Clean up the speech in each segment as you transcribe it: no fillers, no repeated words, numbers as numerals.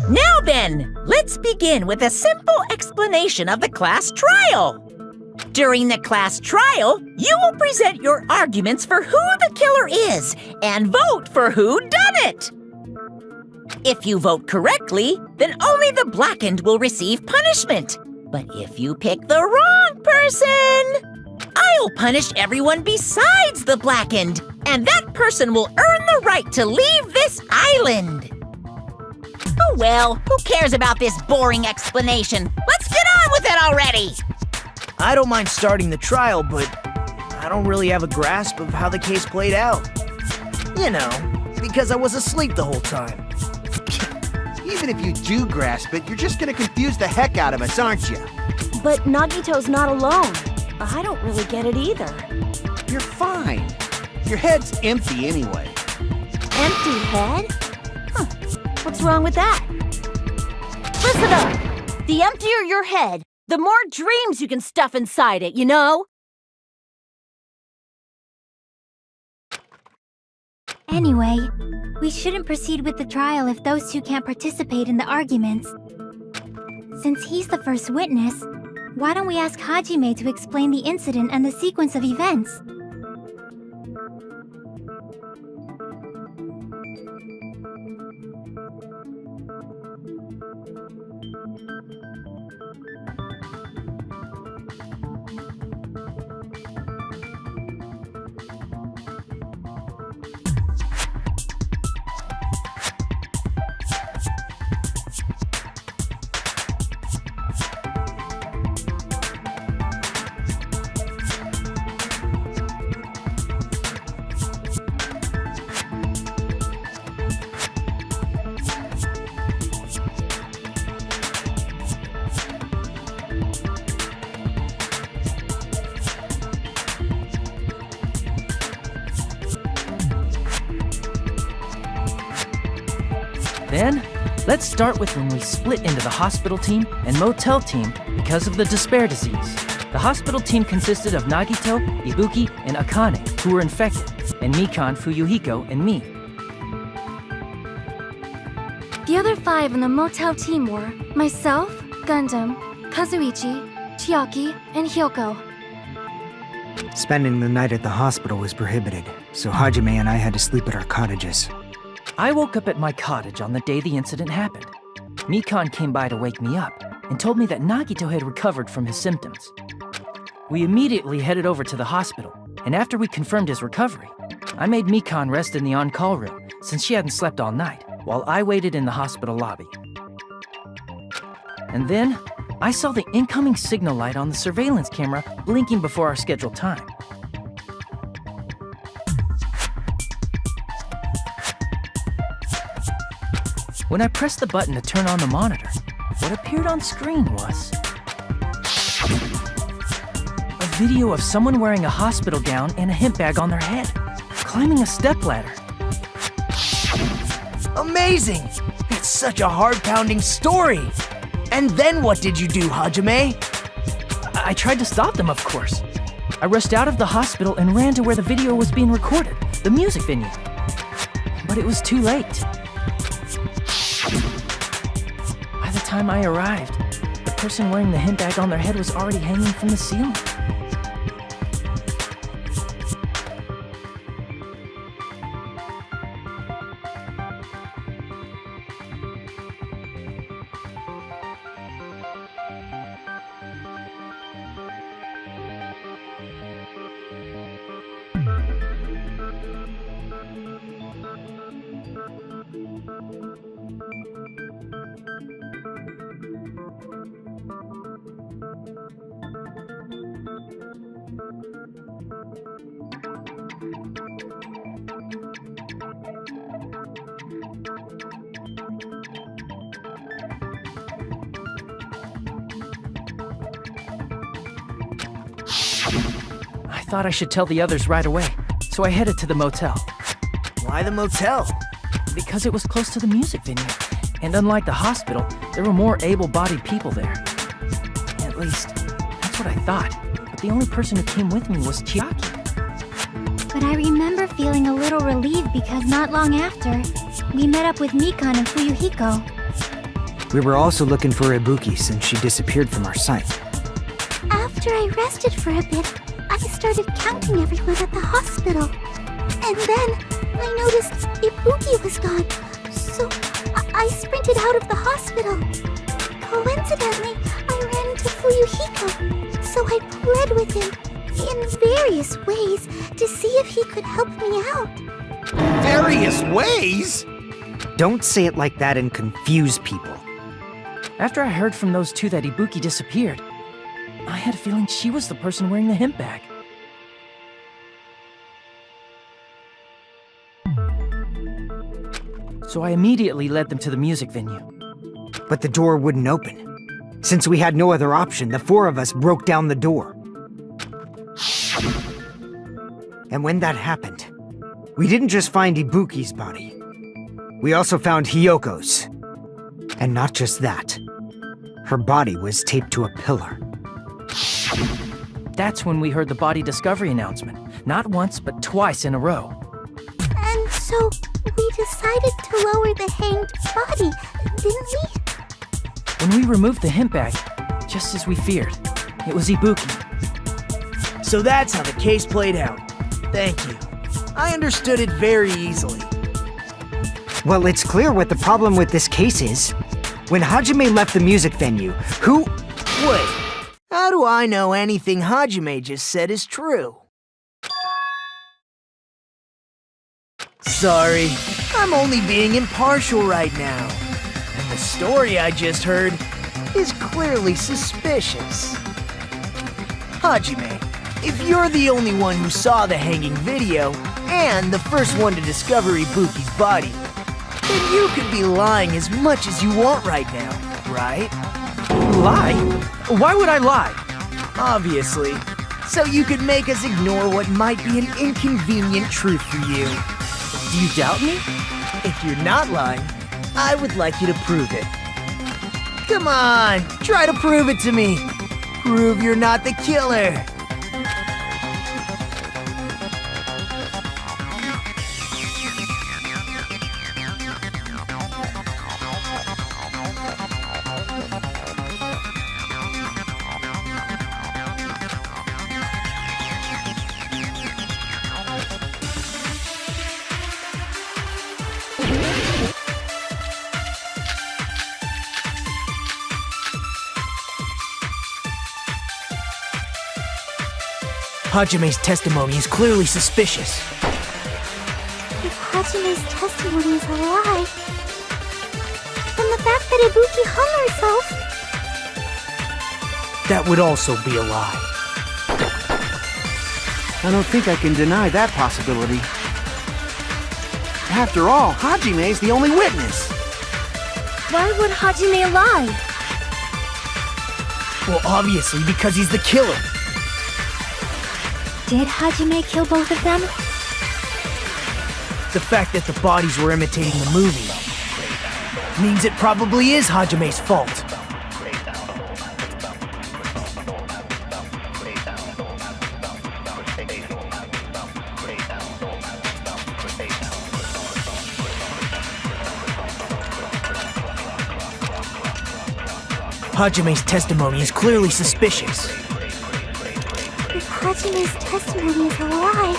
Now then, let's begin with a simple explanation of the class trial. During the class trial, you will present your arguments for who the killer is and vote for who done it. If you vote correctly, then only the blackened will receive punishment. But if you pick the wrong person, I'll punish everyone besides the blackened, and that person will earn the right to leave this island. Oh well, who cares about this boring explanation? Let's get on with it already! I don't mind starting the trial, but I don't really have a grasp of how the case played out. You know, because I was asleep the whole time. Even if you do grasp it, you're just gonna confuse the heck out of us, aren't you? But Nagito's not alone. I don't really get it either. You're fine. Your head's empty anyway. Empty head? Huh. What's wrong with that? Listen up! The emptier your head, the more dreams you can stuff inside it, you know? Anyway, we shouldn't proceed with the trial if those two can't participate in the arguments. Since he's the first witness, why don't we ask Hajime to explain the incident and the sequence of events? Then, let's start with when we split into the hospital team and motel team because of the despair disease. The hospital team consisted of Nagito, Ibuki, and Akane, who were infected, and Mikan, Fuyuhiko, and me. The other 5 on the motel team were myself, Gundam, Kazuichi, Chiaki, and Hyoko. Spending the night at the hospital was prohibited, so Hajime and I had to sleep at our cottages. I woke up at my cottage on the day the incident happened. Mikan came by to wake me up and told me that Nagito had recovered from his symptoms. We immediately headed over to the hospital, and after we confirmed his recovery, I made Mikan rest in the on-call room since she hadn't slept all night, while I waited in the hospital lobby. And then, I saw the incoming signal light on the surveillance camera blinking before our scheduled time. When I pressed the button to turn on the monitor, what appeared on screen was a video of someone wearing a hospital gown and a hemp bag on their head, climbing a stepladder. Amazing! That's such a heart-pounding story! And then what did you do, Hajime? I tried to stop them, of course. I rushed out of the hospital and ran to where the video was being recorded, the music venue. But it was too late. By the time I arrived, the person wearing the hemp bag on their head was already hanging from the ceiling. I thought I should tell the others right away, so I headed to the motel. Why the motel? Because it was close to the music venue, and unlike the hospital, there were more able-bodied people there. At least, that's what I thought, but the only person who came with me was Chiaki. But I remember feeling a little relieved because not long after, we met up with Mikan and Fuyuhiko. We were also looking for Ibuki since she disappeared from our sight. After I rested for a bit, I started counting everyone at the hospital. And then I noticed Ibuki was gone, so I sprinted out of the hospital. Coincidentally, I ran into Fuyuhiko, so I pled with him in various ways to see if he could help me out. Various ways? Don't say it like that and confuse people. After I heard from those two that Ibuki disappeared, I had a feeling she was the person wearing the hemp bag. So I immediately led them to the music venue. But the door wouldn't open. Since we had no other option, the four of us broke down the door. And when that happened, we didn't just find Ibuki's body. We also found Hyoko's. And not just that. Her body was taped to a pillar. That's when we heard the body discovery announcement. Not once, but twice in a row. And so we decided to lower the hanged body, didn't we? When we removed the hemp bag, just as we feared, it was Ibuki. So that's how the case played out. Thank you. I understood it very easily. Well, it's clear what the problem with this case is. When Hajime left the music venue, who... Wait, how do I know anything Hajime just said is true? Sorry, I'm only being impartial right now. And the story I just heard is clearly suspicious. Hajime, if you're the only one who saw the hanging video, and the first one to discover Ibuki's body, then you could be lying as much as you want right now, right? Lie? Why would I lie? Obviously. So you could make us ignore what might be an inconvenient truth for you. Do you doubt me? If you're not lying, I would like you to prove it. Come on, try to prove it to me. Prove you're not the killer. Hajime's testimony is clearly suspicious. If Hajime's testimony is a lie, then the fact that Ibuki hung herself... That would also be a lie. I don't think I can deny that possibility. After all, Hajime's the only witness. Why would Hajime lie? Well, obviously because he's the killer. Did Hajime kill both of them? The fact that the bodies were imitating the movie means it probably is Hajime's fault. Hajime's testimony is clearly suspicious. If Hajime's testimony is a lie,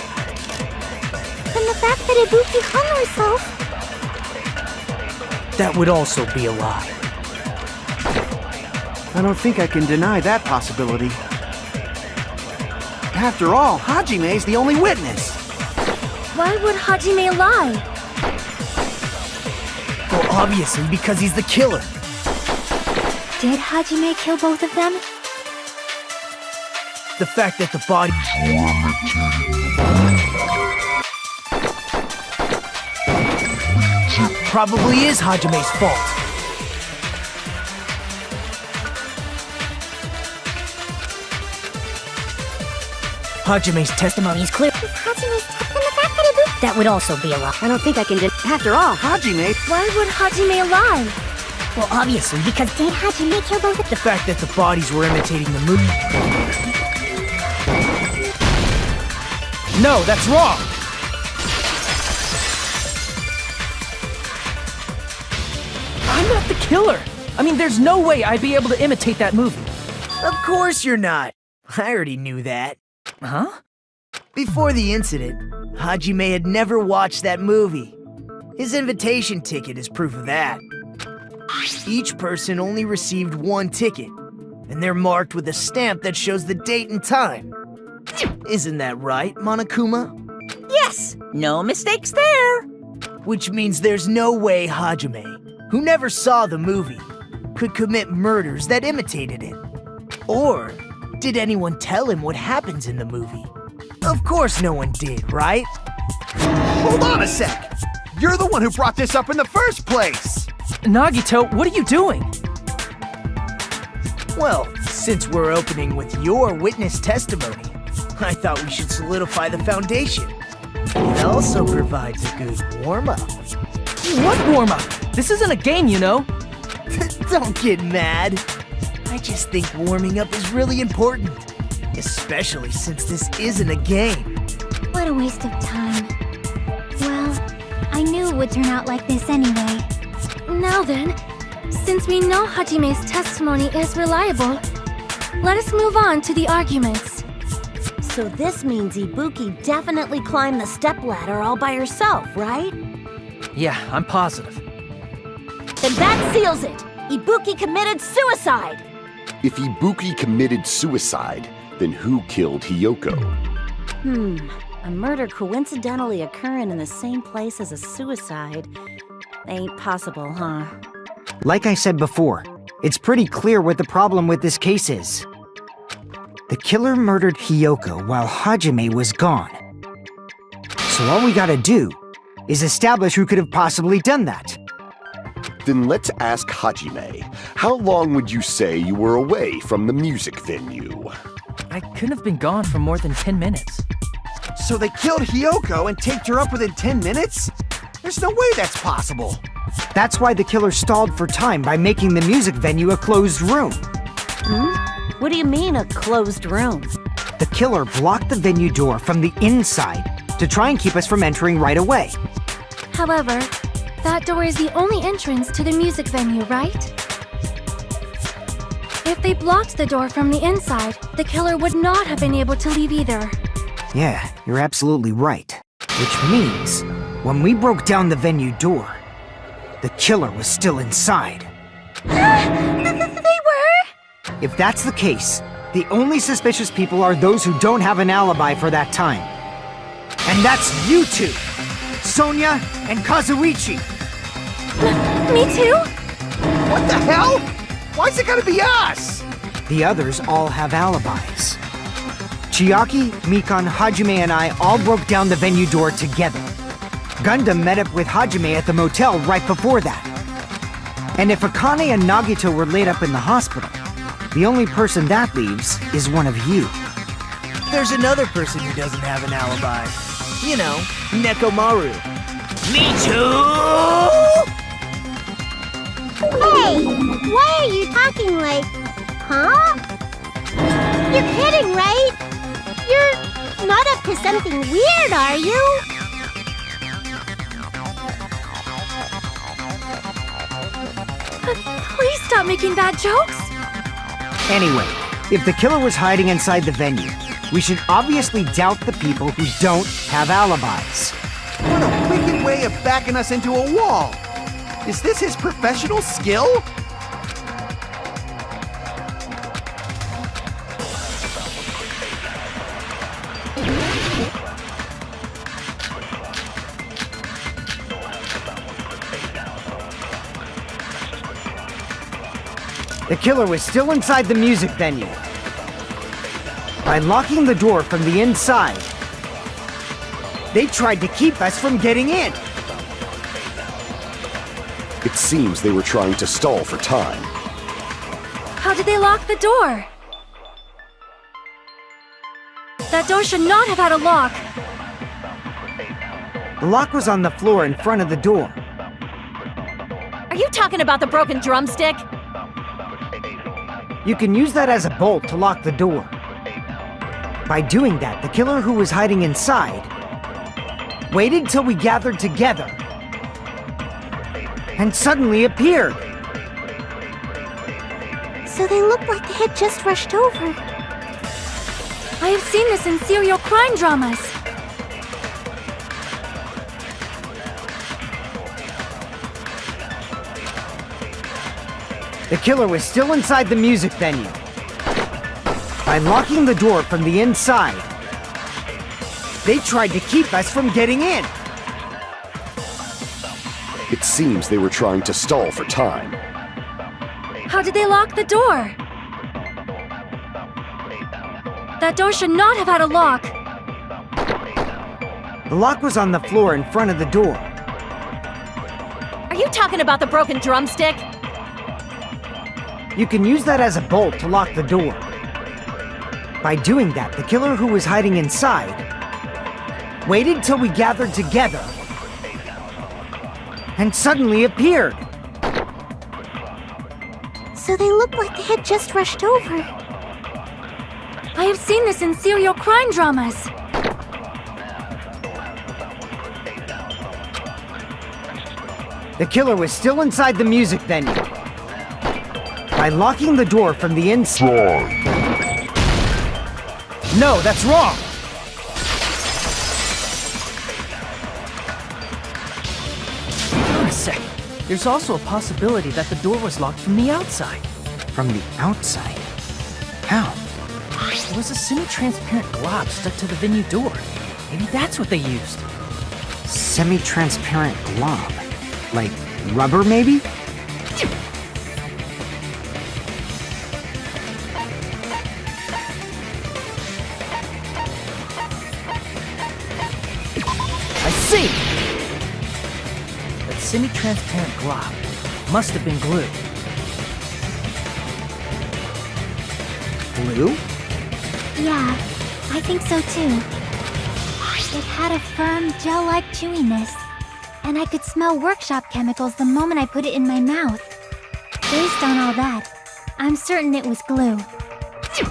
then the fact that Ibuki hung herself... That would also be a lie. I don't think I can deny that possibility. After all, Hajime's the only witness. Why would Hajime lie? Well, obviously because he's the killer. Did Hajime kill both of them? The fact that the body... probably is Hajime's fault. Hajime's testimony is clear. If Hajime's then the fact that Ibuki... That would also be a lie. I don't think I can After all, Hajime... why would Hajime lie? Well, obviously because Did Hajime kill both of the fact that the bodies were imitating the movie... No, that's wrong! I'm not the killer! I mean, there's no way I'd be able to imitate that movie. Of course you're not. I already knew that. Huh? Before the incident, Hajime had never watched that movie. His invitation ticket is proof of that. Each person only received one ticket, and they're marked with a stamp that shows the date and time. Isn't that right, Monokuma? Yes, no mistakes there. Which means there's no way Hajime, who never saw the movie, could commit murders that imitated it. Or did anyone tell him what happens in the movie? Of course no one did, right? Hold on a sec! You're the one who brought this up in the first place! Nagito, what are you doing? Well, since we're opening with your witness testimony, I thought we should solidify the foundation. It also provides a good warm-up. What warm-up? This isn't a game, you know. Don't get mad. I just think warming up is really important, especially since this isn't a game. What a waste of time. Well, I knew it would turn out like this anyway. Now then, since we know Hajime's testimony is reliable, let us move on to the arguments. So this means Ibuki definitely climbed the stepladder all by herself, right? Yeah, I'm positive. Then that seals it! Ibuki committed suicide! If Ibuki committed suicide, then who killed Hiyoko? A murder coincidentally occurring in the same place as a suicide. Ain't possible, huh? Like I said before, it's pretty clear what the problem with this case is. The killer murdered Hiyoko while Hajime was gone. So all we gotta do is establish who could have possibly done that. Then let's ask Hajime. How long would you say you were away from the music venue? I couldn't have been gone for more than 10 minutes. So they killed Hiyoko and taped her up within 10 minutes? There's no way that's possible. That's why the killer stalled for time by making the music venue a closed room. What do you mean, a closed room? The killer blocked the venue door from the inside to try and keep us from entering right away. However, that door is the only entrance to the music venue, right? If they blocked the door from the inside, the killer would not have been able to leave either. Yeah, you're absolutely right. Which means, when we broke down the venue door, the killer was still inside. They were? If that's the case, the only suspicious people are those who don't have an alibi for that time. And that's you two! Sonia and Kazuichi! Me too? What the hell? Why's it gotta be us? The others all have alibis. Chiaki, Mikan, Hajime, and I all broke down the venue door together. Gundam met up with Hajime at the motel right before that. And if Akane and Nagito were laid up in the hospital, the only person that leaves is one of you. There's another person who doesn't have an alibi. You know, Nekomaru. Me too! Hey, why are you talking like, huh? You're kidding, right? You're not up to something weird, are you? Please stop making bad jokes. Anyway, if the killer was hiding inside the venue, we should obviously doubt the people who don't have alibis. What a wicked way of backing us into a wall! Is this his professional skill? The killer was still inside the music venue. By locking the door from the inside, they tried to keep us from getting in. It seems they were trying to stall for time. How did they lock the door? That door should not have had a lock. The lock was on the floor in front of the door. Are you talking about the broken drumstick? You can use that as a bolt to lock the door. By doing that, the killer who was hiding inside waited till we gathered together and suddenly appeared. So they looked like they had just rushed over. I have seen this in serial crime dramas. The killer was still inside the music venue. By locking the door from the inside, they tried to keep us from getting in. It seems they were trying to stall for time. How did they lock the door? That door should not have had a lock. The lock was on the floor in front of the door. Are you talking about the broken drumstick? You can use that as a bolt to lock the door. By doing that, the killer who was hiding inside waited till we gathered together and suddenly appeared. So they looked like they had just rushed over. I have seen this in serial crime dramas. The killer was still inside the music venue. By locking the door from the inside. No, that's wrong! Wait a sec. There's also a possibility that the door was locked from the outside. From the outside? How? There was a semi-transparent glob stuck to the venue door. Maybe that's what they used. Semi-transparent glob? Like rubber, maybe? I see! That semi-transparent glob must have been glue. Glue? Yeah, I think so too. It had a firm, gel-like chewiness, and I could smell workshop chemicals the moment I put it in my mouth. Based on all that, I'm certain it was glue.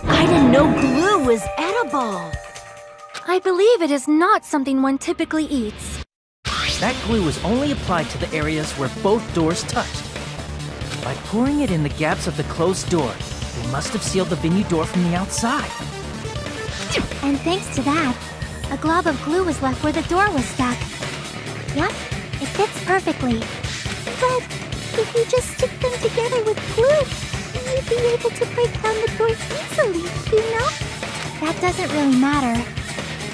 I didn't know glue was edible. I believe it is not something one typically eats. That glue was only applied to the areas where both doors touched. By pouring it in the gaps of the closed door, they must have sealed the venue door from the outside. And thanks to that, a glob of glue was left where the door was stuck. Yep, it fits perfectly. But if you just stick them together with glue, you'd be able to break down the door easily, you know? That doesn't really matter.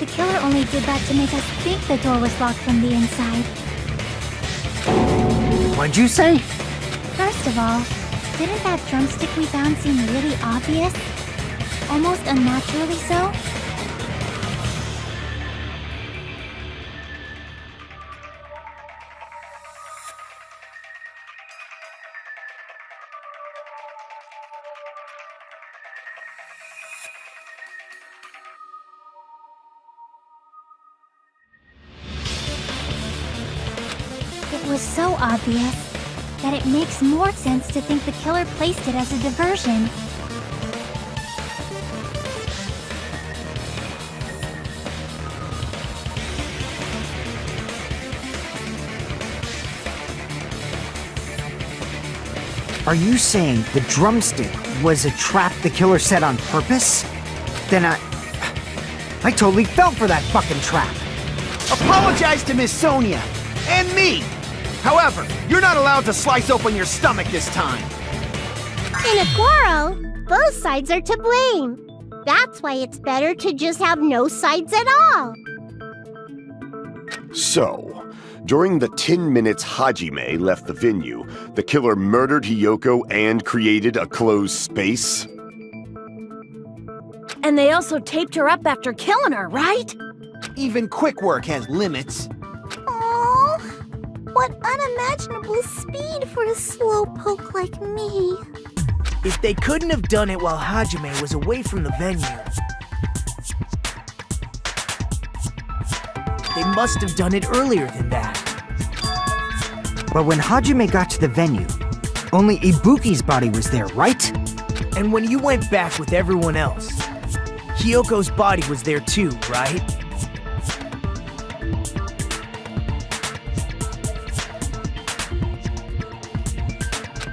The killer only did that to make us think the door was locked from the inside. What'd you say? First of all, didn't that drumstick we found seem really obvious? Almost unnaturally so? It was so obvious that it makes more sense to think the killer placed it as a diversion. Are you saying the drumstick was a trap the killer set on purpose? Then I totally fell for that fucking trap. Apologize to Miss Sonia and me. However, you're not allowed to slice open your stomach this time. In a quarrel, both sides are to blame. That's why it's better to just have no sides at all. So, during the 10 minutes Hajime left the venue, the killer murdered Hiyoko and created a closed space? And they also taped her up after killing her, right? Even quick work has limits. Oh, what unimaginable speed for a slowpoke like me. If they couldn't have done it while Hajime was away from the venue, they must have done it earlier than that. But when Hajime got to the venue, only Ibuki's body was there, right? And when you went back with everyone else, Hiyoko's body was there too, right?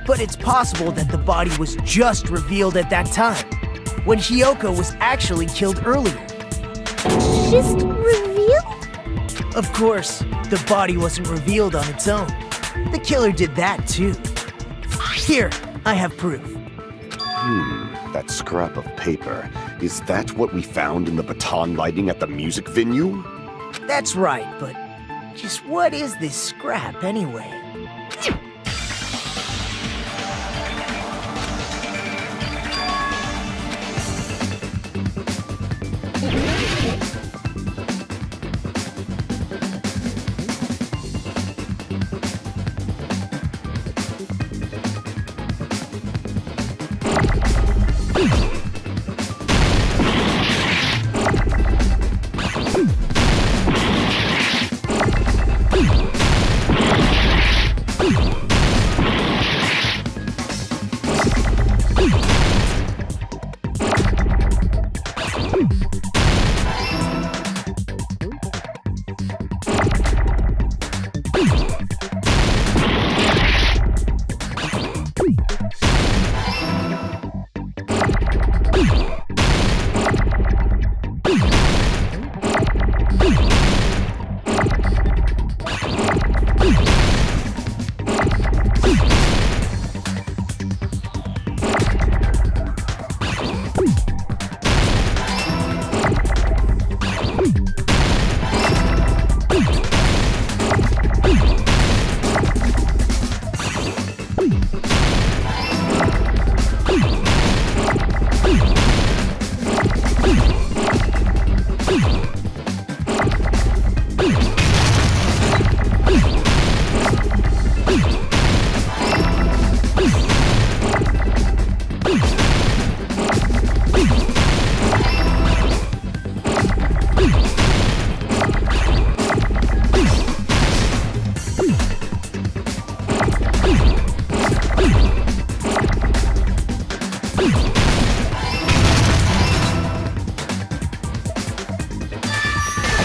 But it's possible that the body was just revealed at that time, when Hiyoko was actually killed earlier. Just revealed? Of course, the body wasn't revealed on its own. The killer did that too. Here, I have proof. That scrap of paper. Is that what we found in the baton lighting at the music venue? That's right, but just what is this scrap anyway?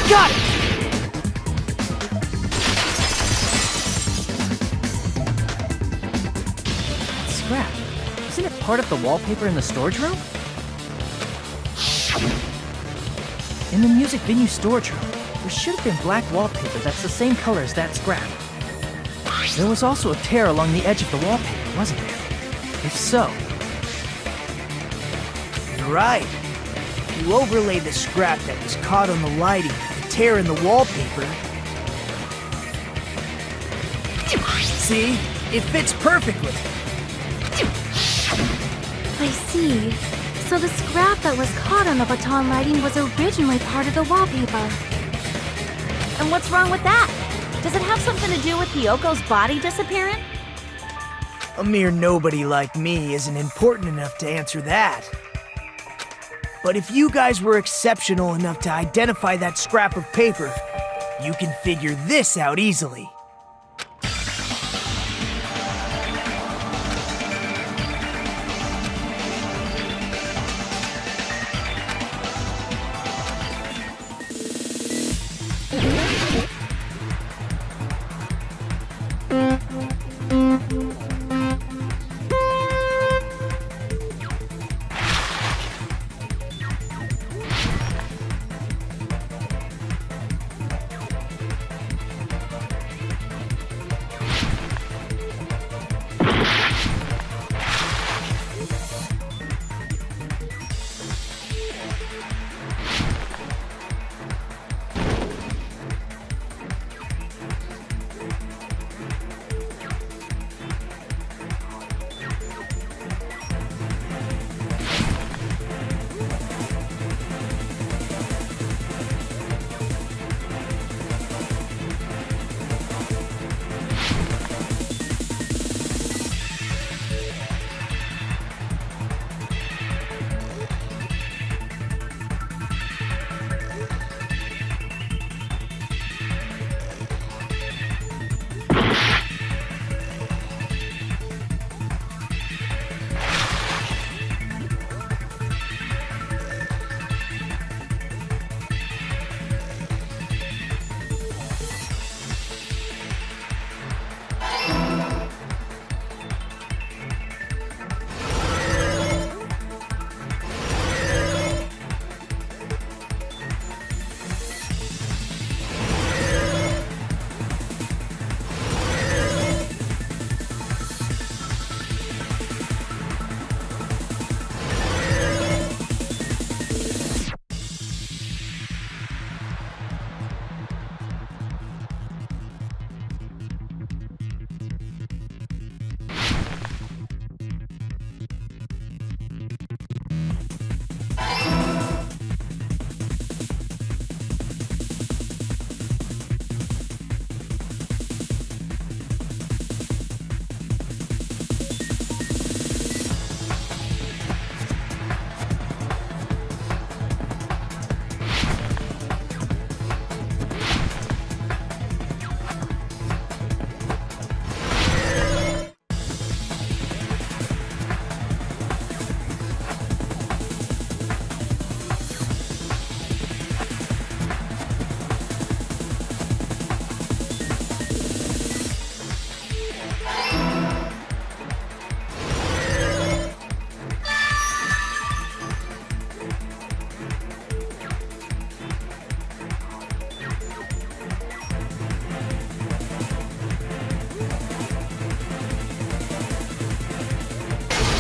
Got it! Scrap. Isn't it part of the wallpaper in the storage room? In the music venue storage room, there should have been black wallpaper that's the same color as that scrap. There was also a tear along the edge of the wallpaper, wasn't there? If so... You're right. If you overlay the scrap that was caught on the lighting with the tear in the wallpaper... See? It fits perfectly. I see. So the scrap that was caught on the baton lighting was originally part of the wallpaper. And what's wrong with that? Does it have something to do with Hiyoko's body disappearing? A mere nobody like me isn't important enough to answer that. But if you guys were exceptional enough to identify that scrap of paper, you can figure this out easily.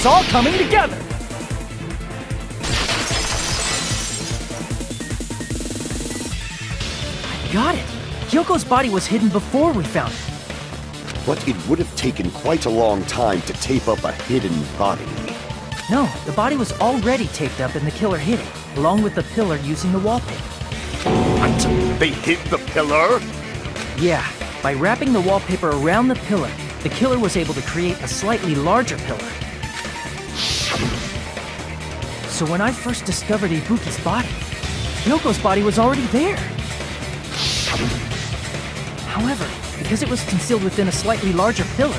It's all coming together! I got it! Hyoko's body was hidden before we found it. But it would have taken quite a long time to tape up a hidden body. No, the body was already taped up and the killer hid it, along with the pillar using the wallpaper. What? They hid the pillar? Yeah, by wrapping the wallpaper around the pillar, the killer was able to create a slightly larger pillar. So when I first discovered Ibuki's body, Hyoko's body was already there. However, because it was concealed within a slightly larger pillar,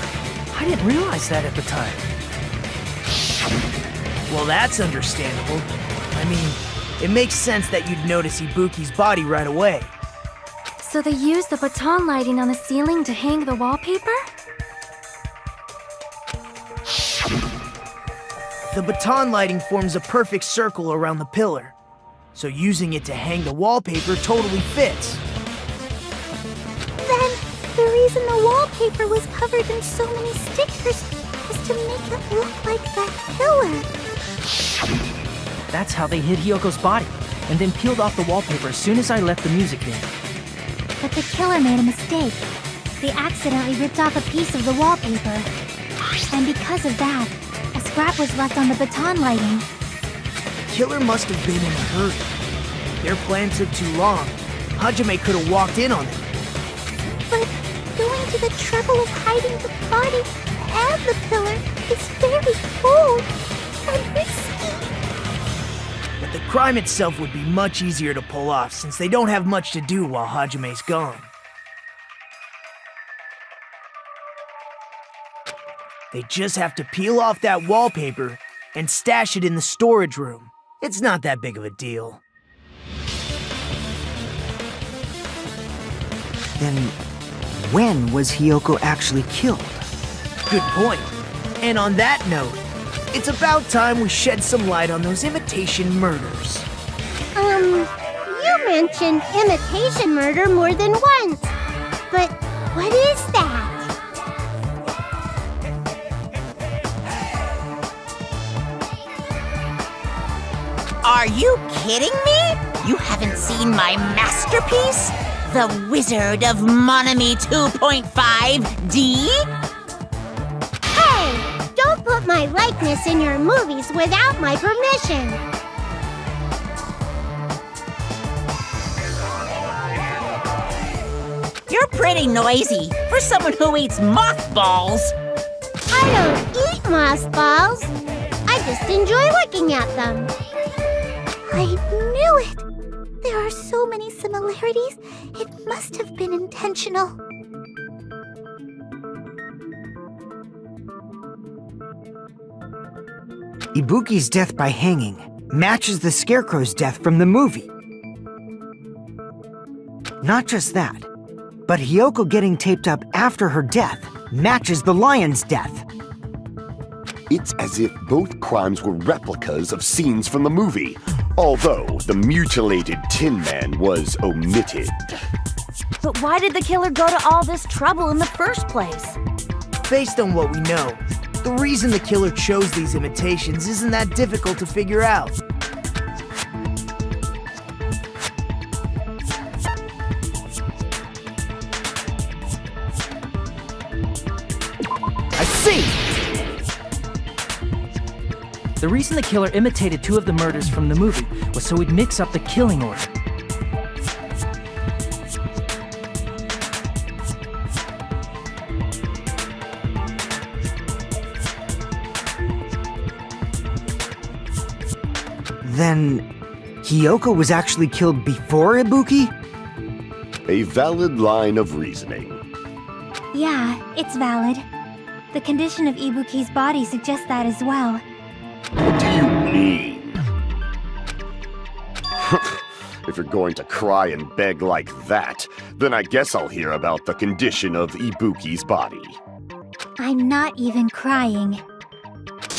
I didn't realize that at the time. Well, that's understandable. I mean, it makes sense that you'd notice Ibuki's body right away. So they used the baton lighting on the ceiling to hang the wallpaper? The baton lighting forms a perfect circle around the pillar, so using it to hang the wallpaper totally fits. Then, the reason the wallpaper was covered in so many stickers was to make it look like that pillar. That's how they hid Hyoko's body, and then peeled off the wallpaper as soon as I left the music venue. But the killer made a mistake. They accidentally ripped off a piece of the wallpaper. And because of that, a scrap was left on the baton lighting. The killer must have been in a hurry. Their plan took too long. Hajime could have walked in on them. But going to the trouble of hiding the body and the pillar is very bold and risky. But the crime itself would be much easier to pull off since they don't have much to do while Hajime's gone. They just have to peel off that wallpaper and stash it in the storage room. It's not that big of a deal. Then, when was Hiyoko actually killed? Good point. And on that note, it's about time we shed some light on those imitation murders. You mentioned imitation murder more than once. But what is that? Are you kidding me? You haven't seen my masterpiece? The Wizard of Monami 2.5D? Hey! Don't put my likeness in your movies without my permission! You're pretty noisy for someone who eats mothballs. I don't eat mothballs. I just enjoy looking at them. I knew it! There are so many similarities. It must have been intentional. Ibuki's death by hanging matches the Scarecrow's death from the movie. Not just that, but Hiyoko getting taped up after her death matches the lion's death. It's as if both crimes were replicas of scenes from the movie, although the mutilated Tin Man was omitted. But why did the killer go to all this trouble in the first place? Based on what we know, the reason the killer chose these imitations isn't that difficult to figure out. I see! The reason the killer imitated two of the murders from the movie was so he'd mix up the killing order. Then, Hiyoko was actually killed before Ibuki? A valid line of reasoning. Yeah, it's valid. The condition of Ibuki's body suggests that as well. What do you mean? If you're going to cry and beg like that, then I guess I'll hear about the condition of Ibuki's body. I'm not even crying.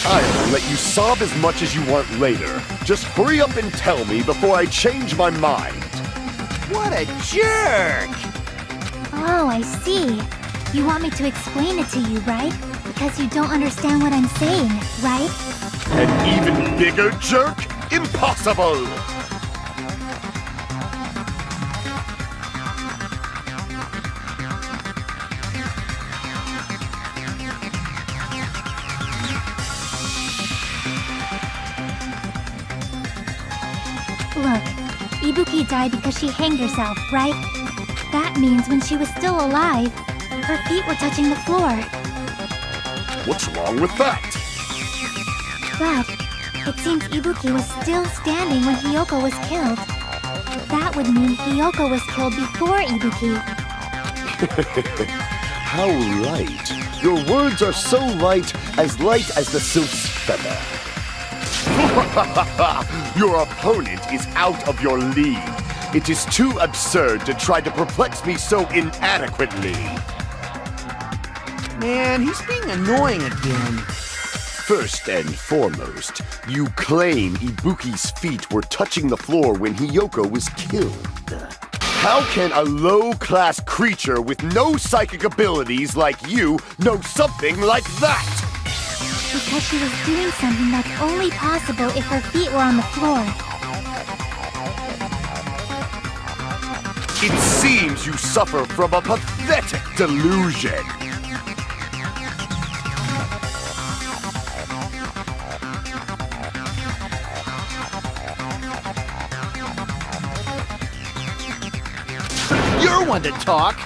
I'll let you sob as much as you want later. Just hurry up and tell me before I change my mind. What a jerk! Oh, I see. You want me to explain it to you, right? because you don't understand what I'm saying, right? An even bigger jerk? Impossible! Look, Ibuki died because she hanged herself, right? That means when she was still alive, her feet were touching the floor. What's wrong with that? But it seems Ibuki was still standing when Hiyoko was killed. That would mean Hiyoko was killed before Ibuki. How light. Your words are so light as the sylph's feather. Your opponent is out of your league. It is too absurd to try to perplex me so inadequately. Man, he's being annoying again. First and foremost, you claim Ibuki's feet were touching the floor when Hiyoko was killed. How can a low-class creature with no psychic abilities like you know something like that? Because she was doing something that's only possible if her feet were on the floor. It seems you suffer from a pathetic delusion. You're one to talk.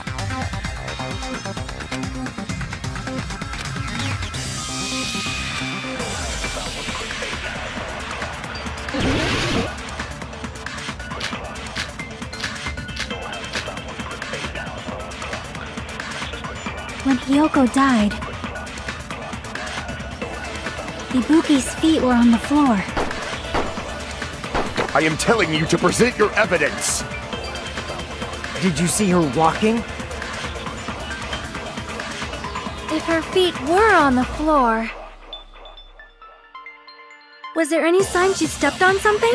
When Hiyoko died, Ibuki's feet were on the floor. I am telling you to present your evidence. Did you see her walking? If her feet were on the floor, was there any sign she stepped on something?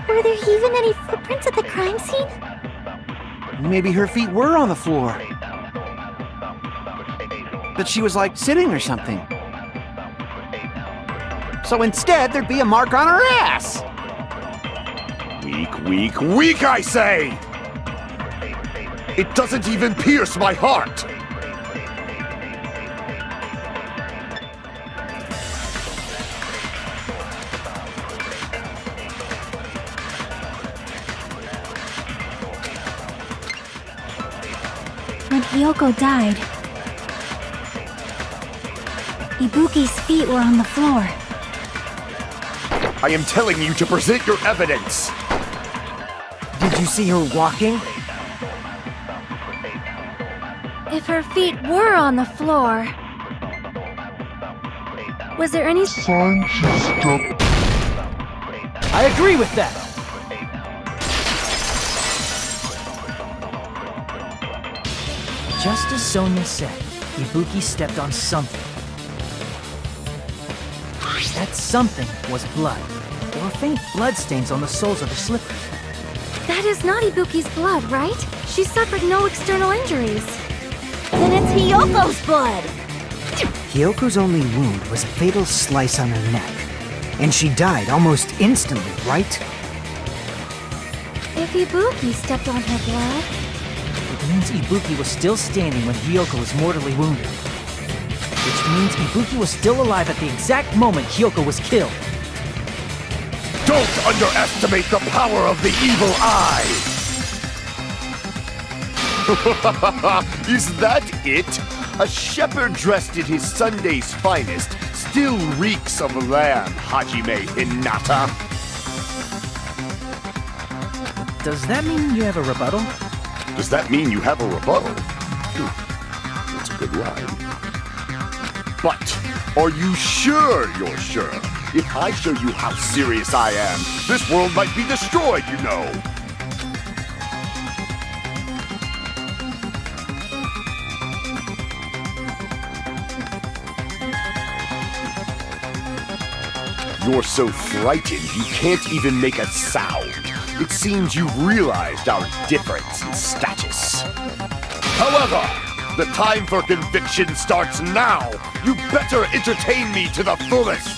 Were there even any footprints at the crime scene? Maybe her feet were on the floor. But she was like sitting or something. So instead, there'd be a mark on her ass. Weak, weak, weak, I say! It doesn't even pierce my heart! When Hiyoko died, Ibuki's feet were on the floor. I am telling you to present your evidence! Did you see her walking? If her feet were on the floor, was there any sign she stepped? I agree with that! Just as Sonia said, Ibuki stepped on something. That something was blood. There were faint bloodstains on the soles of her slippers. That is not Ibuki's blood, right? She suffered no external injuries. Then it's Hiyoko's blood! Hiyoko's only wound was a fatal slice on her neck. And she died almost instantly, right? If Ibuki stepped on her blood, It means Ibuki was still standing when Hiyoko was mortally wounded. Which means Ibuki was still alive at the exact moment Hiyoko was killed. Don't underestimate the power of the evil eye! Is that it? A shepherd dressed in his Sunday's finest still reeks of lamb, Hajime Hinata. Does that mean you have a rebuttal? Does that mean you have a rebuttal? That's a good rhyme. But, are you sure you're sure? If I show you how serious I am, this world might be destroyed, you know. You're so frightened you can't even make a sound. It seems you've realized our difference in status. However, The time for conviction starts now! You better entertain me to the fullest!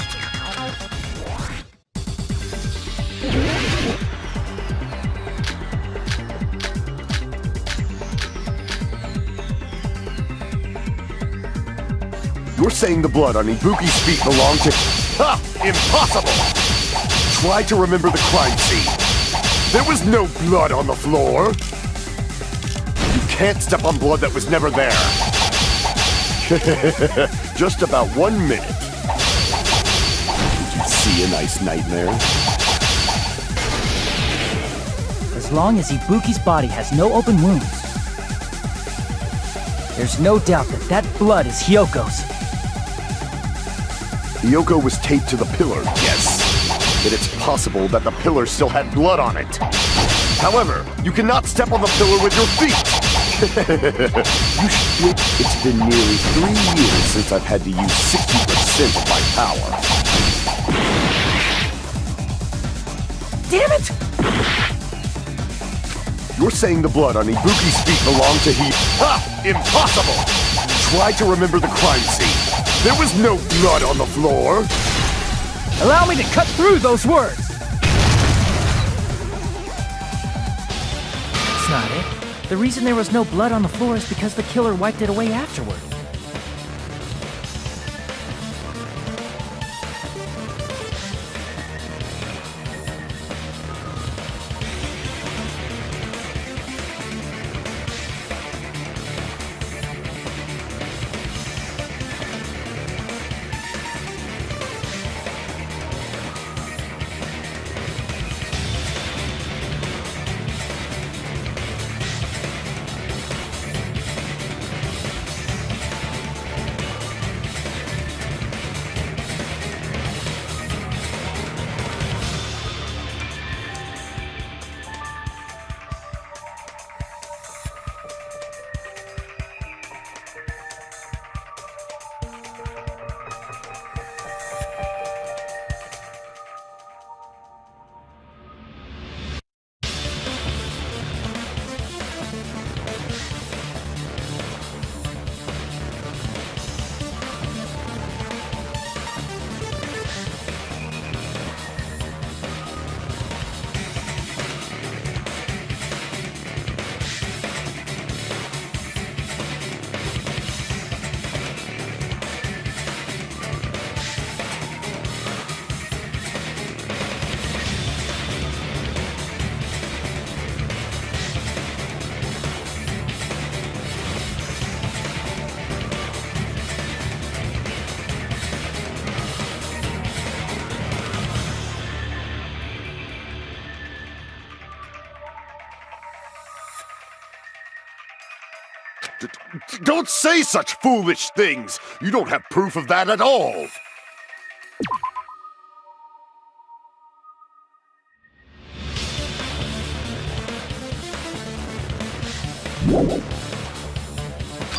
You're saying the blood on Ibuki's feet belonged to... Ha! Impossible! Try to remember the crime scene. There was no blood on the floor. You can't step on blood that was never there. Just about 1 minute. Did you see a nice nightmare? As long as Ibuki's body has no open wounds, there's no doubt that that blood is Hyoko's. Hyoko was taped to the pillar, yes. But it's possible that the pillar still had blood on it. However, you cannot step on the pillar with your feet. You should feel it's been nearly 3 years since I've had to use 60% of my power. Damn it! You're saying the blood on Ibuki's feet belonged to he... Ha! Impossible! Try to remember the crime scene. There was no blood on the floor. Allow me to cut through those words! That's not it. The reason there was no blood on the floor is because the killer wiped it away afterward. Don't say such foolish things! You don't have proof of that at all!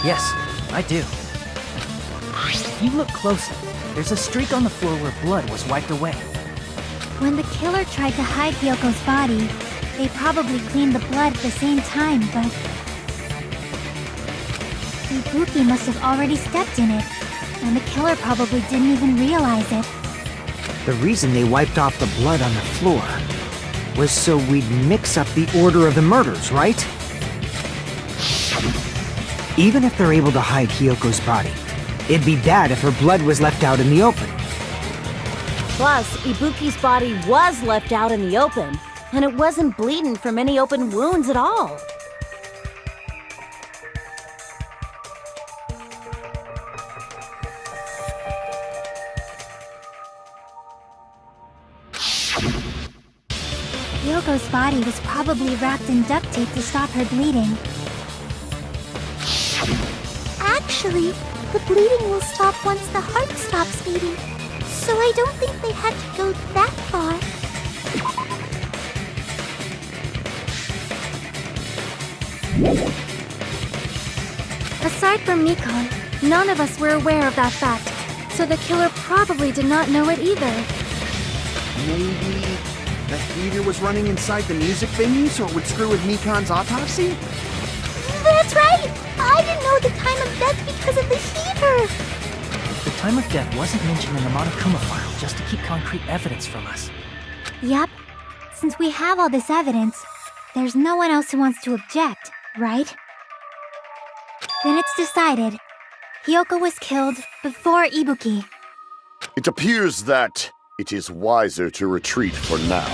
Yes, I do. If you look closely, there's a streak on the floor where blood was wiped away. When the killer tried to hide Hyoko's body, they probably cleaned the blood at the same time, but... Ibuki must have already stepped in it, and the killer probably didn't even realize it. The reason they wiped off the blood on the floor was so we'd mix up the order of the murders, right? Even if they're able to hide Hyoko's body, it'd be bad if her blood was left out in the open. Plus, Ibuki's body was left out in the open, and it wasn't bleeding from any open wounds at all. Hyoko's body was probably wrapped in duct tape to stop her bleeding. Actually, the bleeding will stop once the heart stops beating. So I don't think they had to go that far. Aside from Mikon, none of us were aware of that fact, so the killer probably did not know it either. Maybe the heater was running inside the music venue so it would screw with Mikon's autopsy? That's right! I didn't know the time of death because of the heater. The time of death wasn't mentioned in the Monokuma file just to keep concrete evidence from us. Yep. Since we have all this evidence, there's no one else who wants to object, right? Then it's decided. Hiyoko was killed before Ibuki. It appears that it is wiser to retreat for now.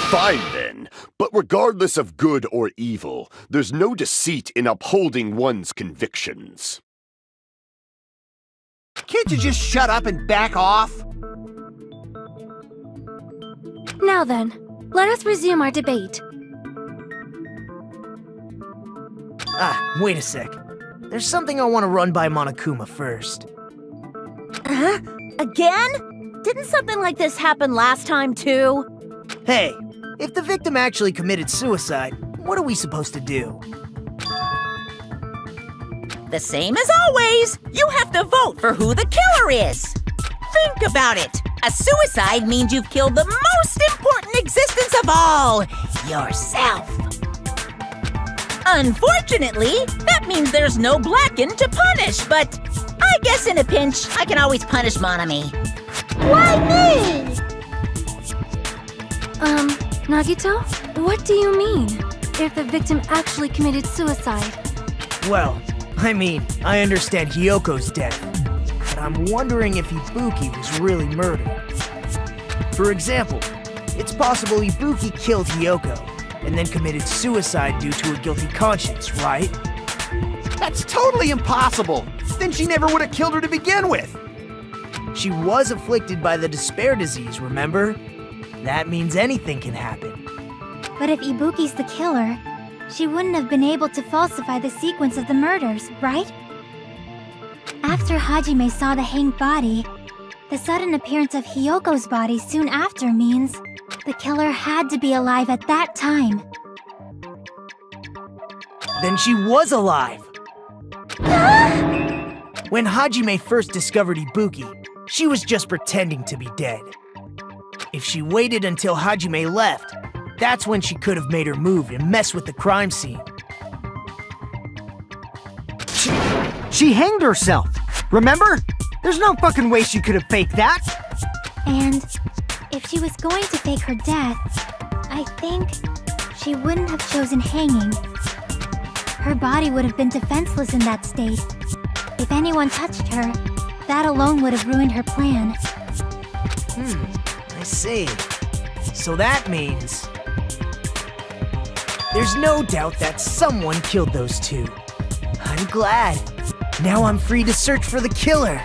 Fine then, but regardless of good or evil, there's no deceit in upholding one's convictions. Can't you just shut up and back off? Now then, let us resume our debate. Wait a sec. There's something I want to run by Monokuma first. Huh? Again? Didn't something like this happen last time too? Hey, if the victim actually committed suicide, what are we supposed to do? The same as always. You have to vote for who the killer is. Think about it. A suicide means you've killed the most important existence of all, yourself. Unfortunately, that means there's no Blacken to punish, but I guess in a pinch, I can always punish Monami. Why me? Nagito, what do you mean? If the victim actually committed suicide? Well, I understand Hiyoko's death, but I'm wondering if Ibuki was really murdered. For example, it's possible Ibuki killed Hiyoko and then committed suicide due to a guilty conscience, right? That's totally impossible! Then she never would have killed her to begin with! She was afflicted by the despair disease, remember? That means anything can happen. But if Ibuki's the killer, she wouldn't have been able to falsify the sequence of the murders, right? After Hajime saw the hanged body, the sudden appearance of Hiyoko's body soon after means the killer had to be alive at that time. Then she was alive! When Hajime first discovered Ibuki, she was just pretending to be dead. If she waited until Hajime left, that's when she could have made her move and mess with the crime scene. She hanged herself, remember? There's no fucking way she could have faked that. And if she was going to fake her death, I think she wouldn't have chosen hanging. Her body would have been defenseless in that state. If anyone touched her, that alone would have ruined her plan. I see. So that means... there's no doubt that someone killed those two. I'm glad. Now I'm free to search for the killer.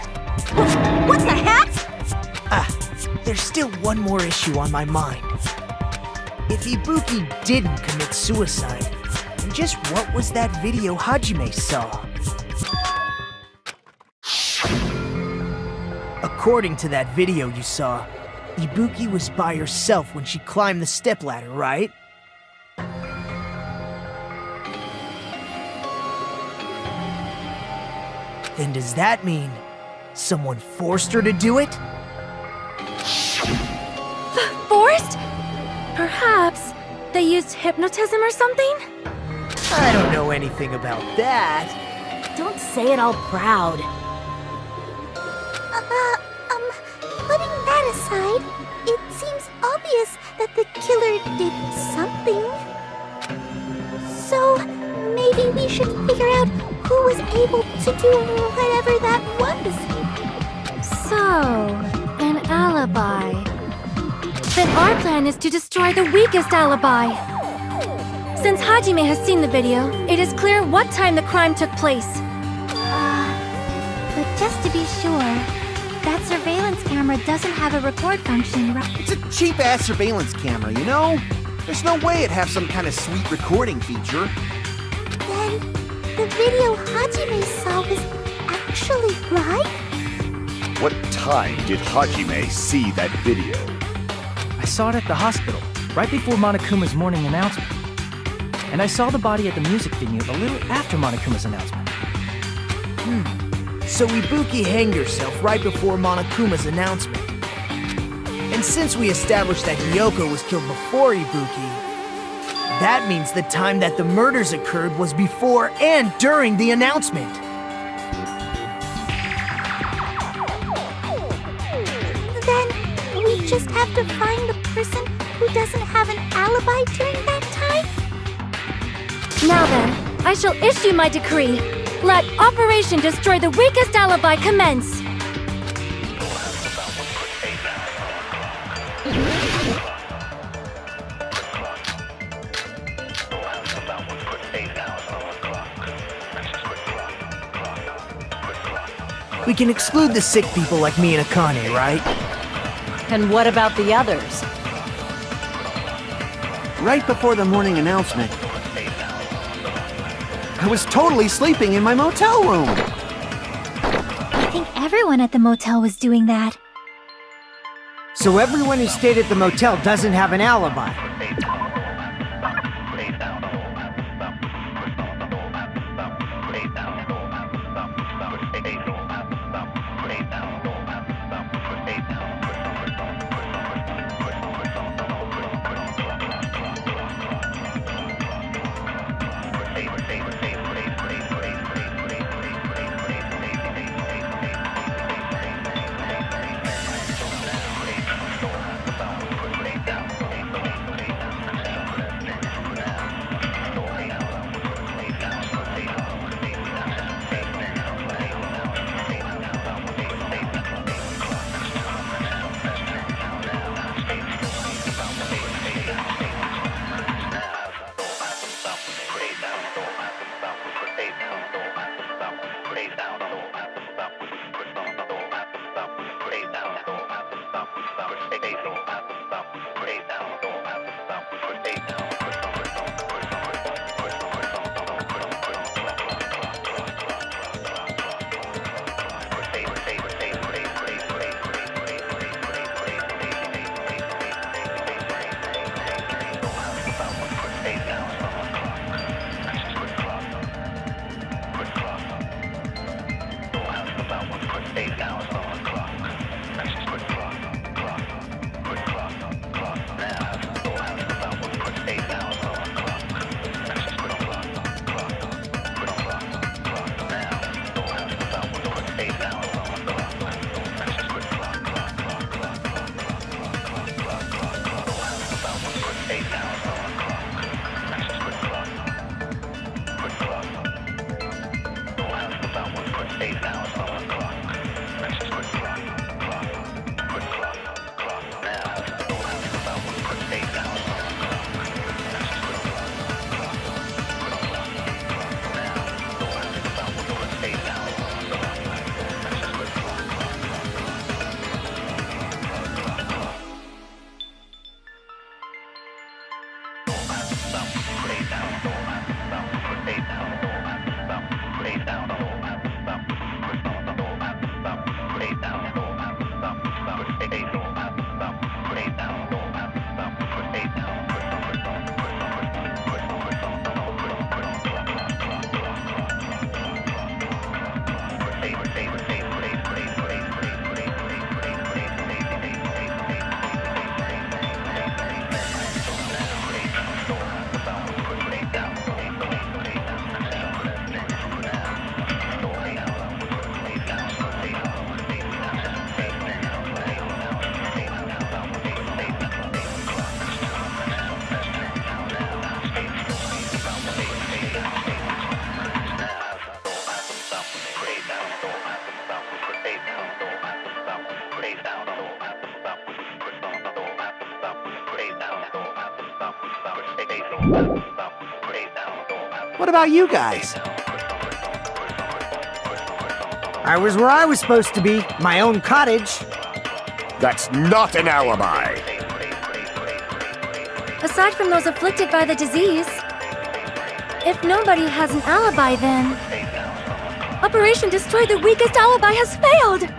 What the heck? There's still one more issue on my mind. If Ibuki didn't commit suicide, then just what was that video Hajime saw? According to that video you saw, Ibuki was by herself when she climbed the stepladder, right? Then does that mean someone forced her to do it? Forced? Perhaps they used hypnotism or something? I don't know anything about that. Don't say it all proud. Putting that aside, it seems obvious that the killer did something. So, maybe we should figure out who was able to do whatever that was. So, an alibi. Then our plan is to destroy the weakest alibi. Since Hajime has seen the video, it is clear what time the crime took place. But just to be sure, that surveillance camera doesn't have a record function, right? It's a cheap-ass surveillance camera, you know? There's no way it'd have some kind of sweet recording feature. Then, the video Hajime saw was actually right? What time did Hajime see that video? I saw it at the hospital, right before Monokuma's morning announcement. And I saw the body at the music venue a little after Monokuma's announcement. So Ibuki hanged herself right before Monokuma's announcement. And since we established that Hiyoko was killed before Ibuki, That means the time that the murders occurred was before and during the announcement. Then we just have to find the person who doesn't have an alibi during that time? Now then, I shall issue my decree. Let Operation Destroy the Weakest Alibi commence. We can exclude the sick people like me and Akane, right? And what about the others? Right before the morning announcement, I was totally sleeping in my motel room. I think everyone at the motel was doing that. So everyone who stayed at the motel doesn't have an alibi. What about you guys? I was where I was supposed to be, my own cottage. That's not an alibi. Aside from those afflicted by the disease, if nobody has an alibi, then Operation Destroy the Weakest Alibi has failed!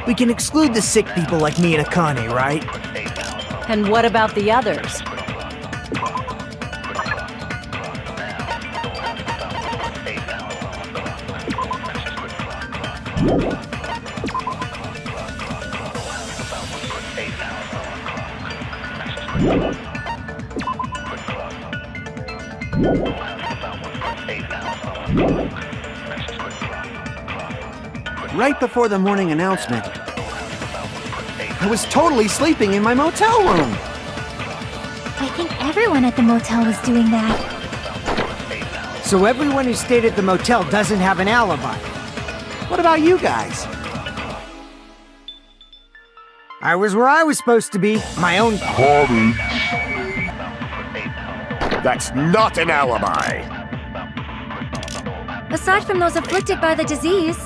We can exclude the sick people like me and Akane, right? And what about the others? Right before the morning announcement, I was totally sleeping in my motel room. I think everyone at the motel was doing that. So everyone who stayed at the motel doesn't have an alibi. What about you guys? I was where I was supposed to be, my own cottage. That's not an alibi. Aside from those afflicted by the disease,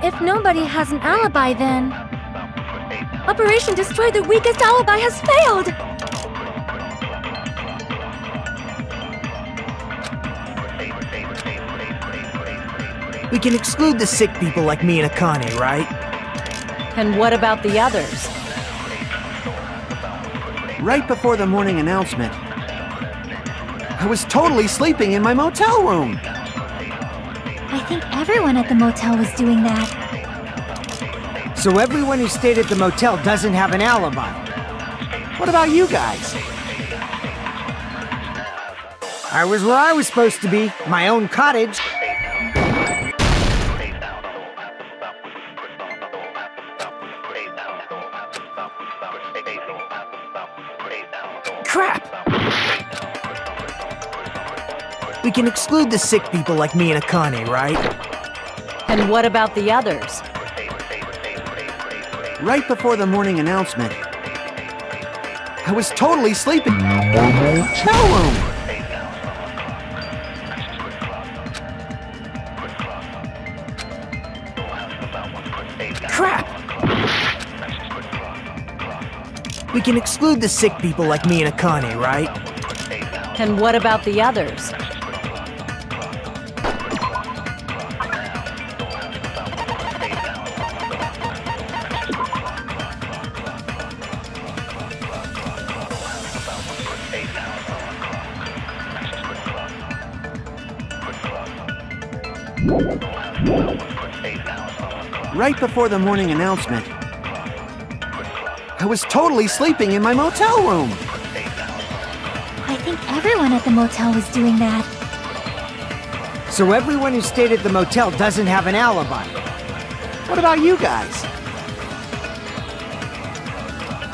if nobody has an alibi, then Operation Destroy the Weakest Alibi has failed! We can exclude the sick people like me and Akane, right? And what about the others? Right before the morning announcement, I was totally sleeping in my motel room. I think everyone at the motel was doing that. So everyone who stayed at the motel doesn't have an alibi. What about you guys? I was where I was supposed to be, my own cottage. Crap! We can exclude the sick people like me and Akane, right? And what about the others? Right before the morning announcement, I was totally sleeping in my motel room. Crap! We can exclude the sick people like me and Akane, right? And what about the others? Right before the morning announcement, I was totally sleeping in my motel room. I think everyone at the motel was doing that. So everyone who stayed at the motel doesn't have an alibi. What about you guys?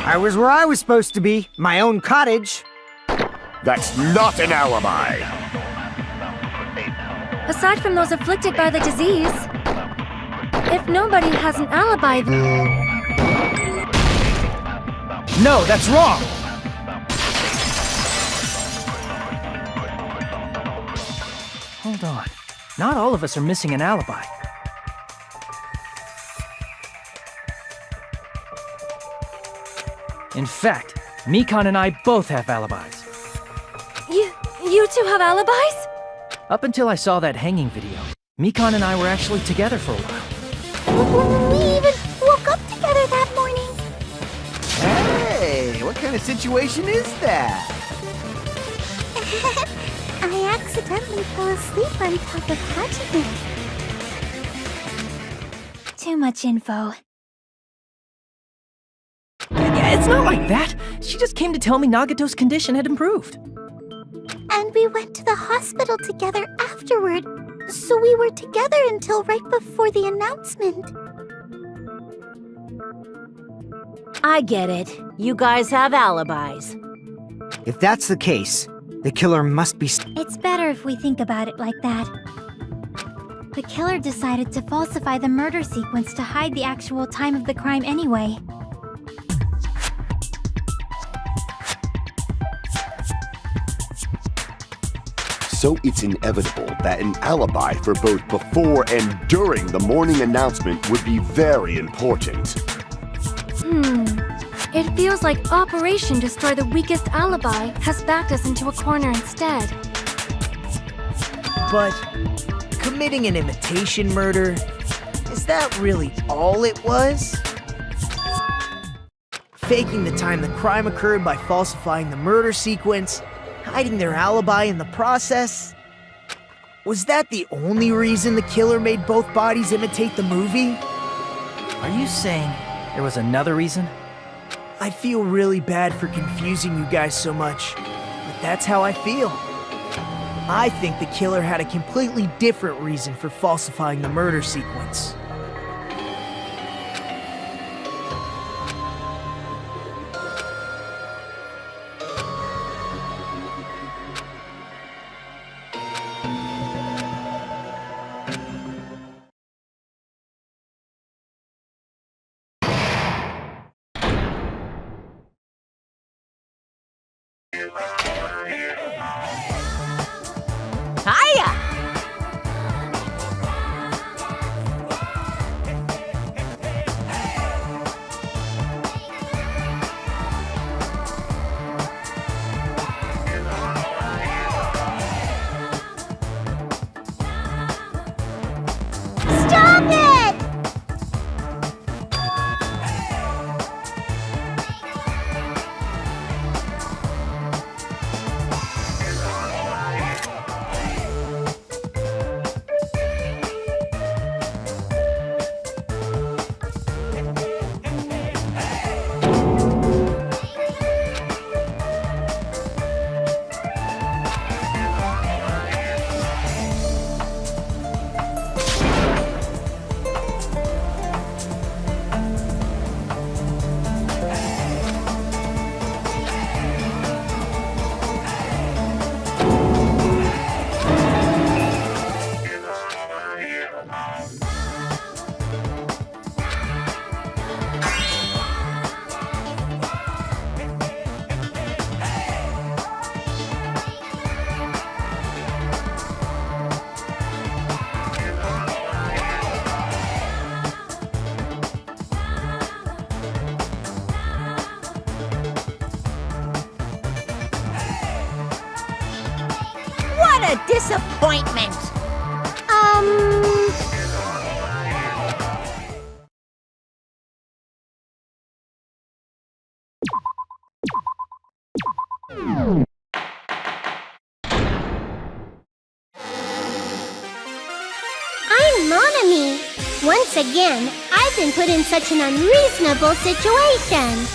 I was where I was supposed to be, my own cottage. That's not an alibi. Aside from those afflicted by the disease, if nobody has an alibi, then No, that's wrong! Hold on. Not all of us are missing an alibi. In fact, Mikan and I both have alibis. you two have alibis? Up until I saw that hanging video, Mikan and I were actually together for a while. We even woke up together that morning. Hey, what kind of situation is that? I accidentally fell asleep on top of Hajime. Too much info. Yeah, it's not like that. She just came to tell me Nagato's condition had improved. And we went to the hospital together afterward, so we were together until right before the announcement. I get it. You guys have alibis. If that's the case, the killer must be It's better if we think about it like that. The killer decided to falsify the murder sequence to hide the actual time of the crime anyway. So it's inevitable that an alibi for both before and during the morning announcement would be very important. It feels like Operation Destroy the Weakest Alibi has backed us into a corner instead. But committing an imitation murder, is that really all it was? Faking the time the crime occurred by falsifying the murder sequence, hiding their alibi in the process? Was that the only reason the killer made both bodies imitate the movie? Are you saying there was another reason? I feel really bad for confusing you guys so much, but that's how I feel. I think the killer had a completely different reason for falsifying the murder sequence. Hiya! Stop it! What a disappointment! I'm Monami. Once again, I've been put in such an unreasonable situation.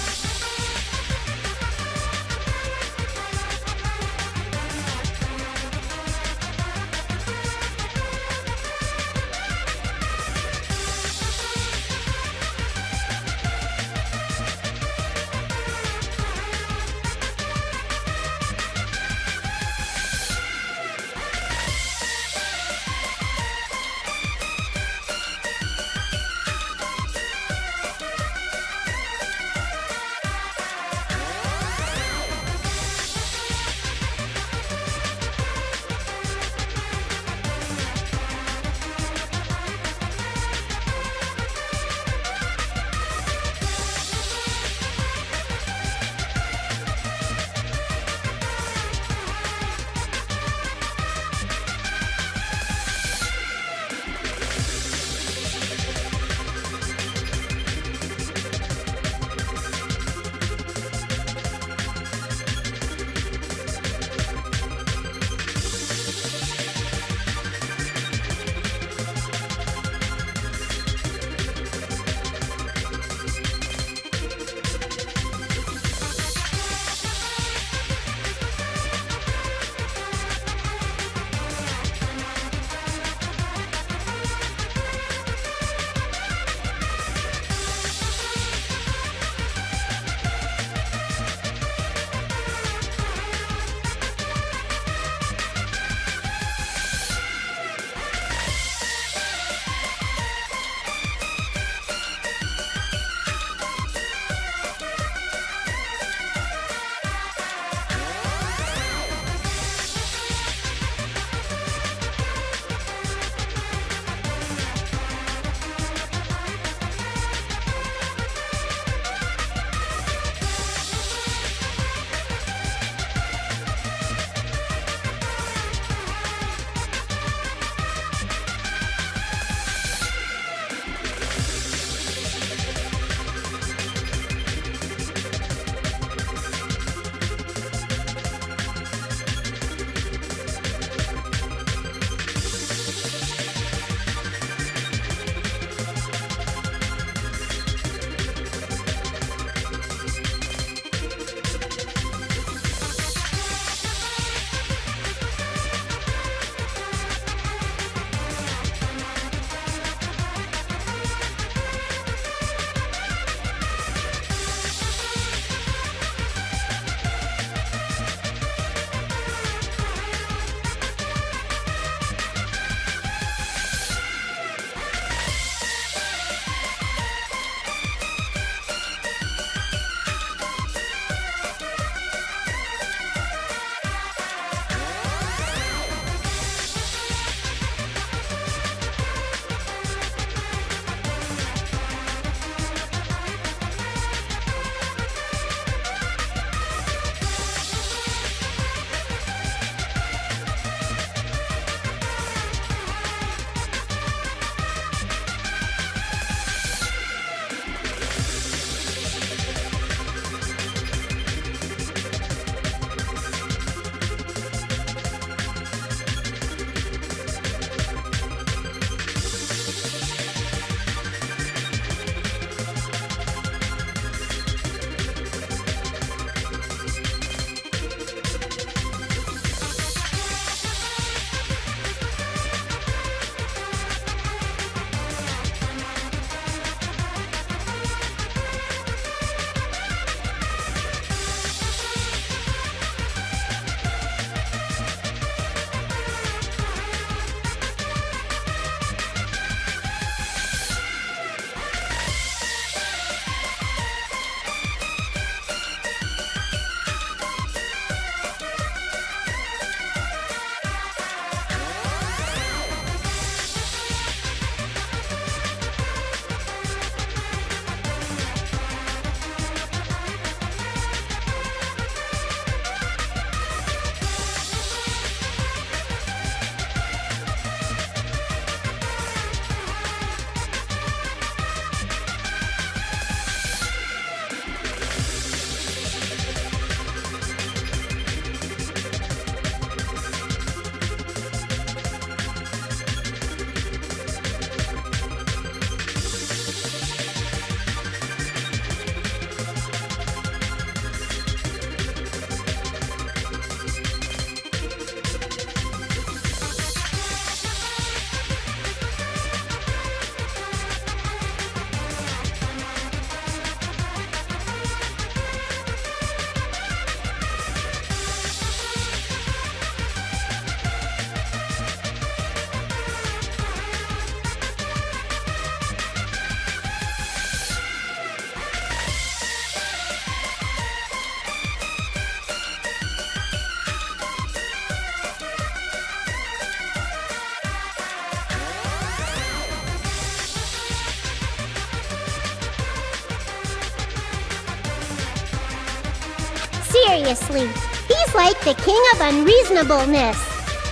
Seriously, he's like the king of unreasonableness.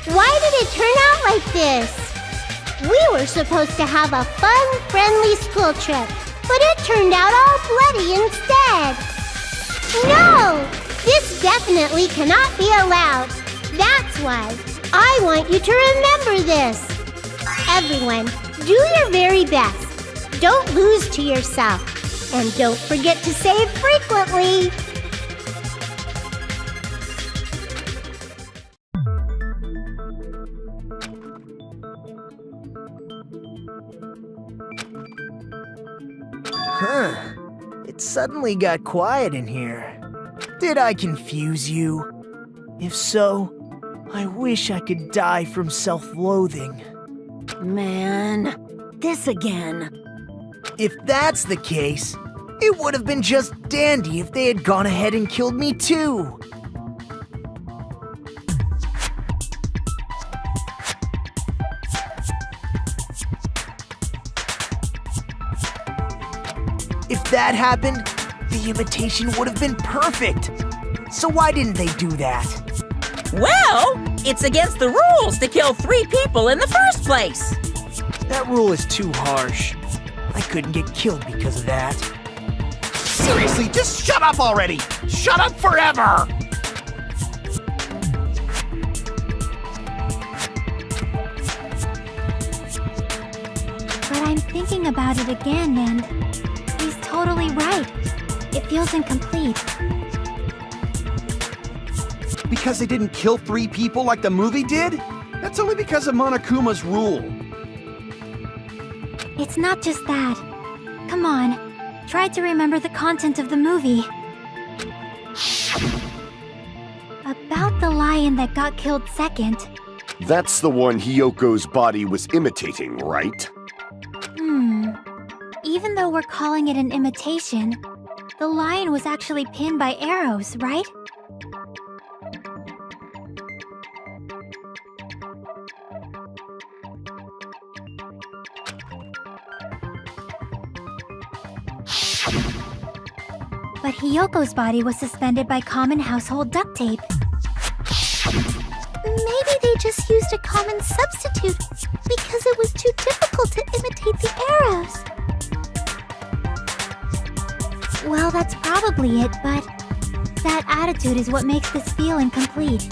Why did it turn out like this? We were supposed to have a fun, friendly school trip, but it turned out all bloody instead. No! This definitely cannot be allowed. That's why I want you to remember this. Everyone, do your very best. Don't lose to yourself. And don't forget to save frequently. Huh. It suddenly got quiet in here. Did I confuse you? If so, I wish I could die from self-loathing. Man, this again. If that's the case, it would have been just dandy if they had gone ahead and killed me too. If that happened, the imitation would have been perfect. So why didn't they do that? Well, it's against the rules to kill 3 people in the first place. That rule is too harsh. I couldn't get killed because of that. Seriously, just shut up already! Shut up forever! But I'm thinking about it again, and he's totally right. It feels incomplete. Because they didn't kill 3 people like the movie did? That's only because of Monokuma's rule. It's not just that. Come on, try to remember the content of the movie. About the lion that got killed second. That's the one Hyoko's body was imitating, right? Even though we're calling it an imitation, the lion was actually pinned by arrows, right? But Hyoko's body was suspended by common household duct tape. Maybe they just used a common substitute because it was too difficult to imitate the arrows. Well, that's probably it, but that attitude is what makes this feel incomplete.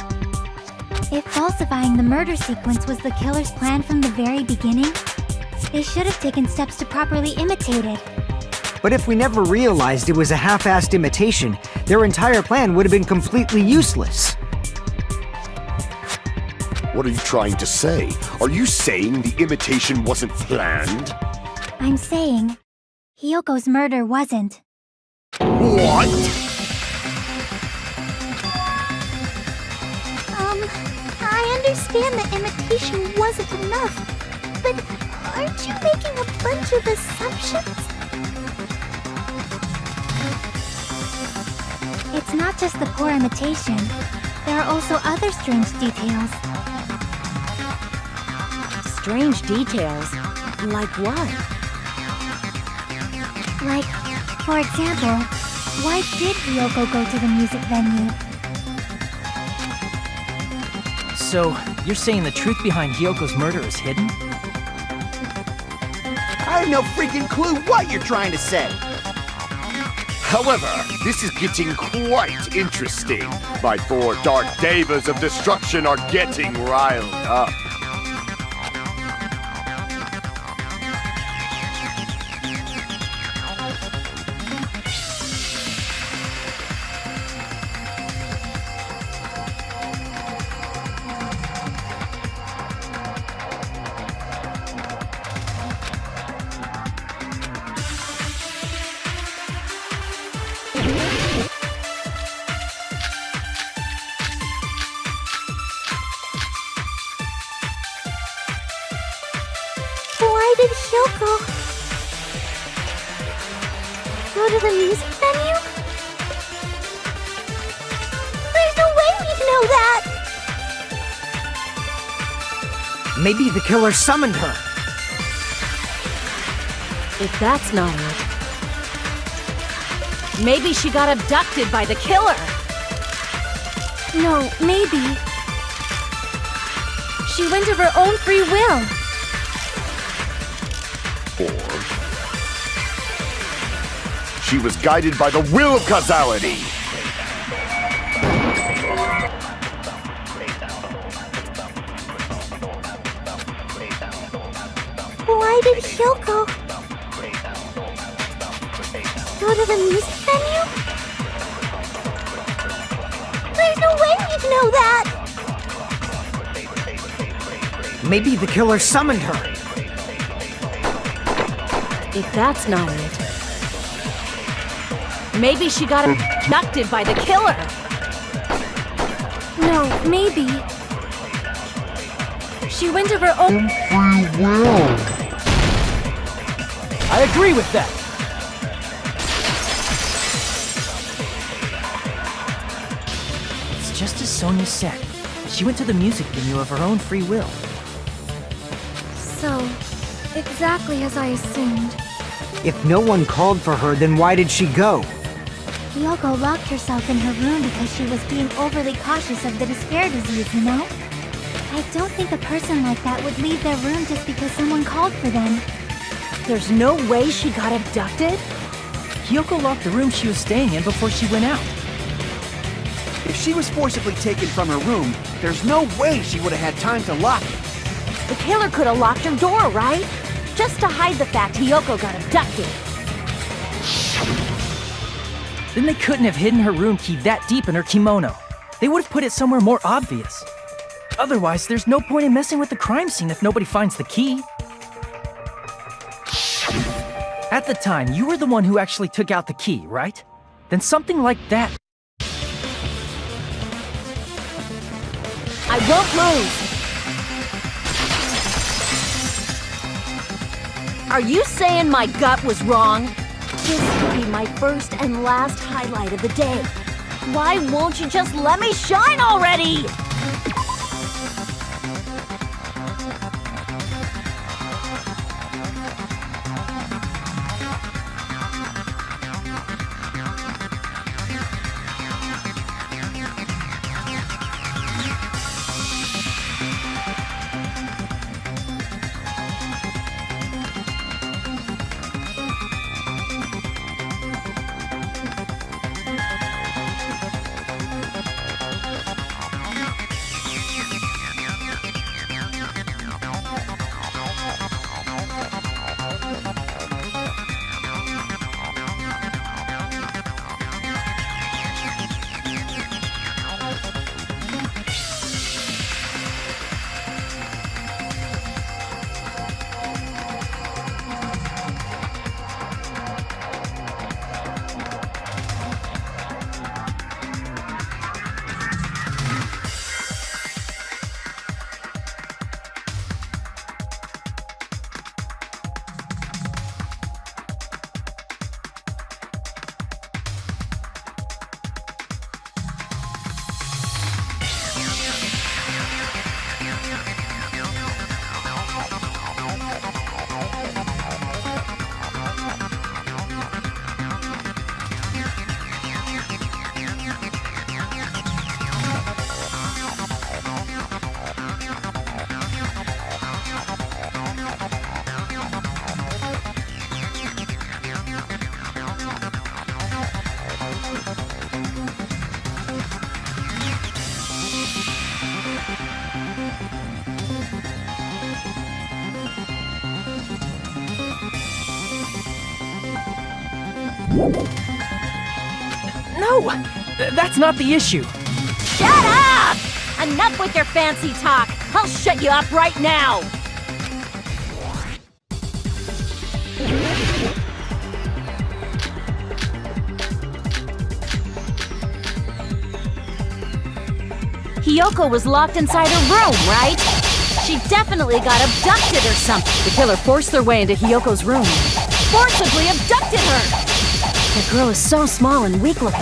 If falsifying the murder sequence was the killer's plan from the very beginning, they should have taken steps to properly imitate it. But if we never realized it was a half-assed imitation, their entire plan would have been completely useless. What are you trying to say? Are you saying the imitation wasn't planned? I'm saying, Hyoko's murder wasn't. What? I understand that imitation wasn't enough, but aren't you making a bunch of assumptions? It's not just the poor imitation. There are also other strange details. Strange details? Like what? Like, for example, why did Hyoko go to the music venue? So, you're saying the truth behind Hyoko's murder is hidden? I have no freaking clue what you're trying to say. However, this is getting quite interesting. My 4 dark devas of destruction are getting riled up. Why did Hyoko go to the music venue? There's no way we'd know that! Maybe the killer summoned her. If that's not it, maybe she got abducted by the killer. No, maybe. She went of her own free will. Or she was guided by the will of causality. Why did Hyoko go to the music venue? There's no way we'd know that! Maybe the killer summoned her. If that's not it, maybe she got abducted by the killer. No, maybe. She went of her own Free will. I agree with that. It's just as Sonia said. She went to the music venue of her own free will. So, exactly as I assumed. If no one called for her, then why did she go? Yoko locked herself in her room because she was being overly cautious of the despair disease, you know? I don't think a person like that would leave their room just because someone called for them. There's no way she got abducted? Hyoko locked the room she was staying in before she went out. If she was forcibly taken from her room, there's no way she would have had time to lock it. The killer could have locked her door, right? Just to hide the fact Hyoko got abducted. Then they couldn't have hidden her room key that deep in her kimono. They would have put it somewhere more obvious. Otherwise, there's no point in messing with the crime scene if nobody finds the key. At the time, you were the one who actually took out the key, right? Then something like that. I won't move! Are you saying my gut was wrong? This could be my first and last highlight of the day. Why won't you just let me shine already? No! That's not the issue. Shut up! Enough with your fancy talk. I'll shut you up right now. Hyoko was locked inside her room, right? She definitely got abducted or something. The killer forced their way into Hyoko's room. Forcibly abducted her! The girl is so small and weak-looking.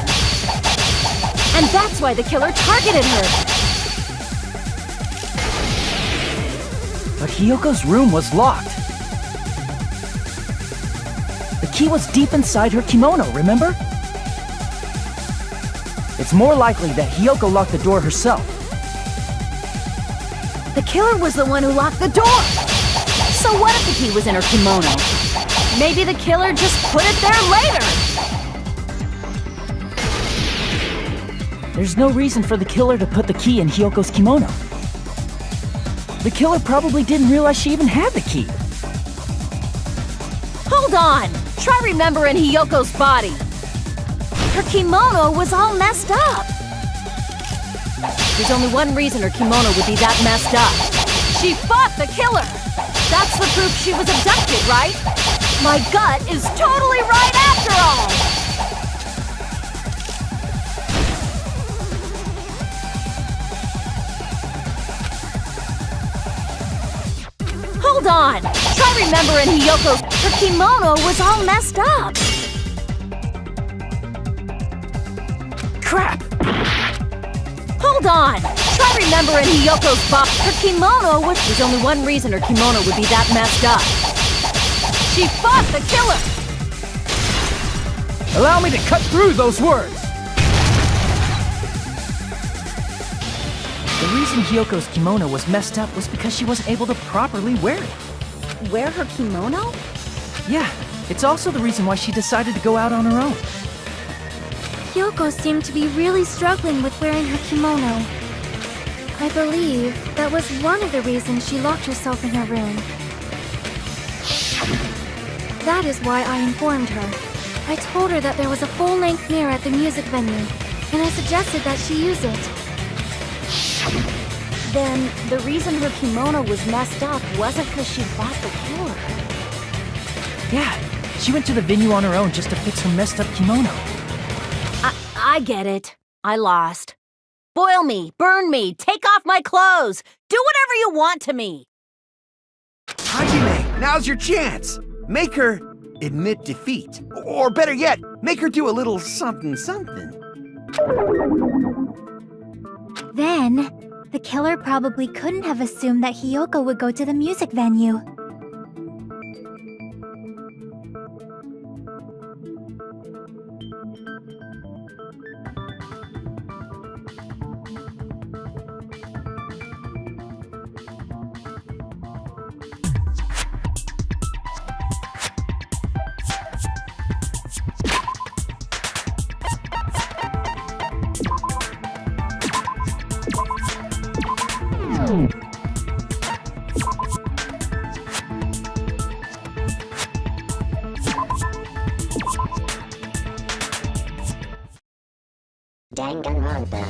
And that's why the killer targeted her. But Hyoko's room was locked. The key was deep inside her kimono, remember? It's more likely that Hiyoko locked the door herself. The killer was the one who locked the door! So what if the key was in her kimono? Maybe the killer just put it there later! There's no reason for the killer to put the key in Hiyoko's kimono. The killer probably didn't realize she even had the key. Hold on! Try remembering Hiyoko's body. Her kimono was all messed up. There's only one reason her kimono would be that messed up. She fought the killer! That's the proof she was abducted, right? My gut is totally right after all! Hold on! Try remembering Hiyoko's... Her kimono was all messed up! Crap! Hold on! Try remembering Hiyoko's body. Her kimono was... There's only one reason her kimono would be that messed up. She fought the killer! Allow me to cut through those words! The reason Hiyoko's kimono was messed up was because she wasn't able to properly wear it. Wear her kimono? Yeah, it's also the reason why she decided to go out on her own. Hiyoko seemed to be really struggling with wearing her kimono. I believe that was one of the reasons she locked herself in her room. That is why I informed her. I told her that there was a full-length mirror at the music venue, and I suggested that she use it. Then, the reason her kimono was messed up wasn't because she fought the killer. Yeah, she went to the venue on her own just to fix her messed up kimono. I get it. I lost. Boil me, burn me, take off my clothes, do whatever you want to me. Hajime, now's your chance. Make her admit defeat. Or better yet, make her do a little something something. Then, the killer probably couldn't have assumed that Hiyoko would go to the music venue. Danganronpa.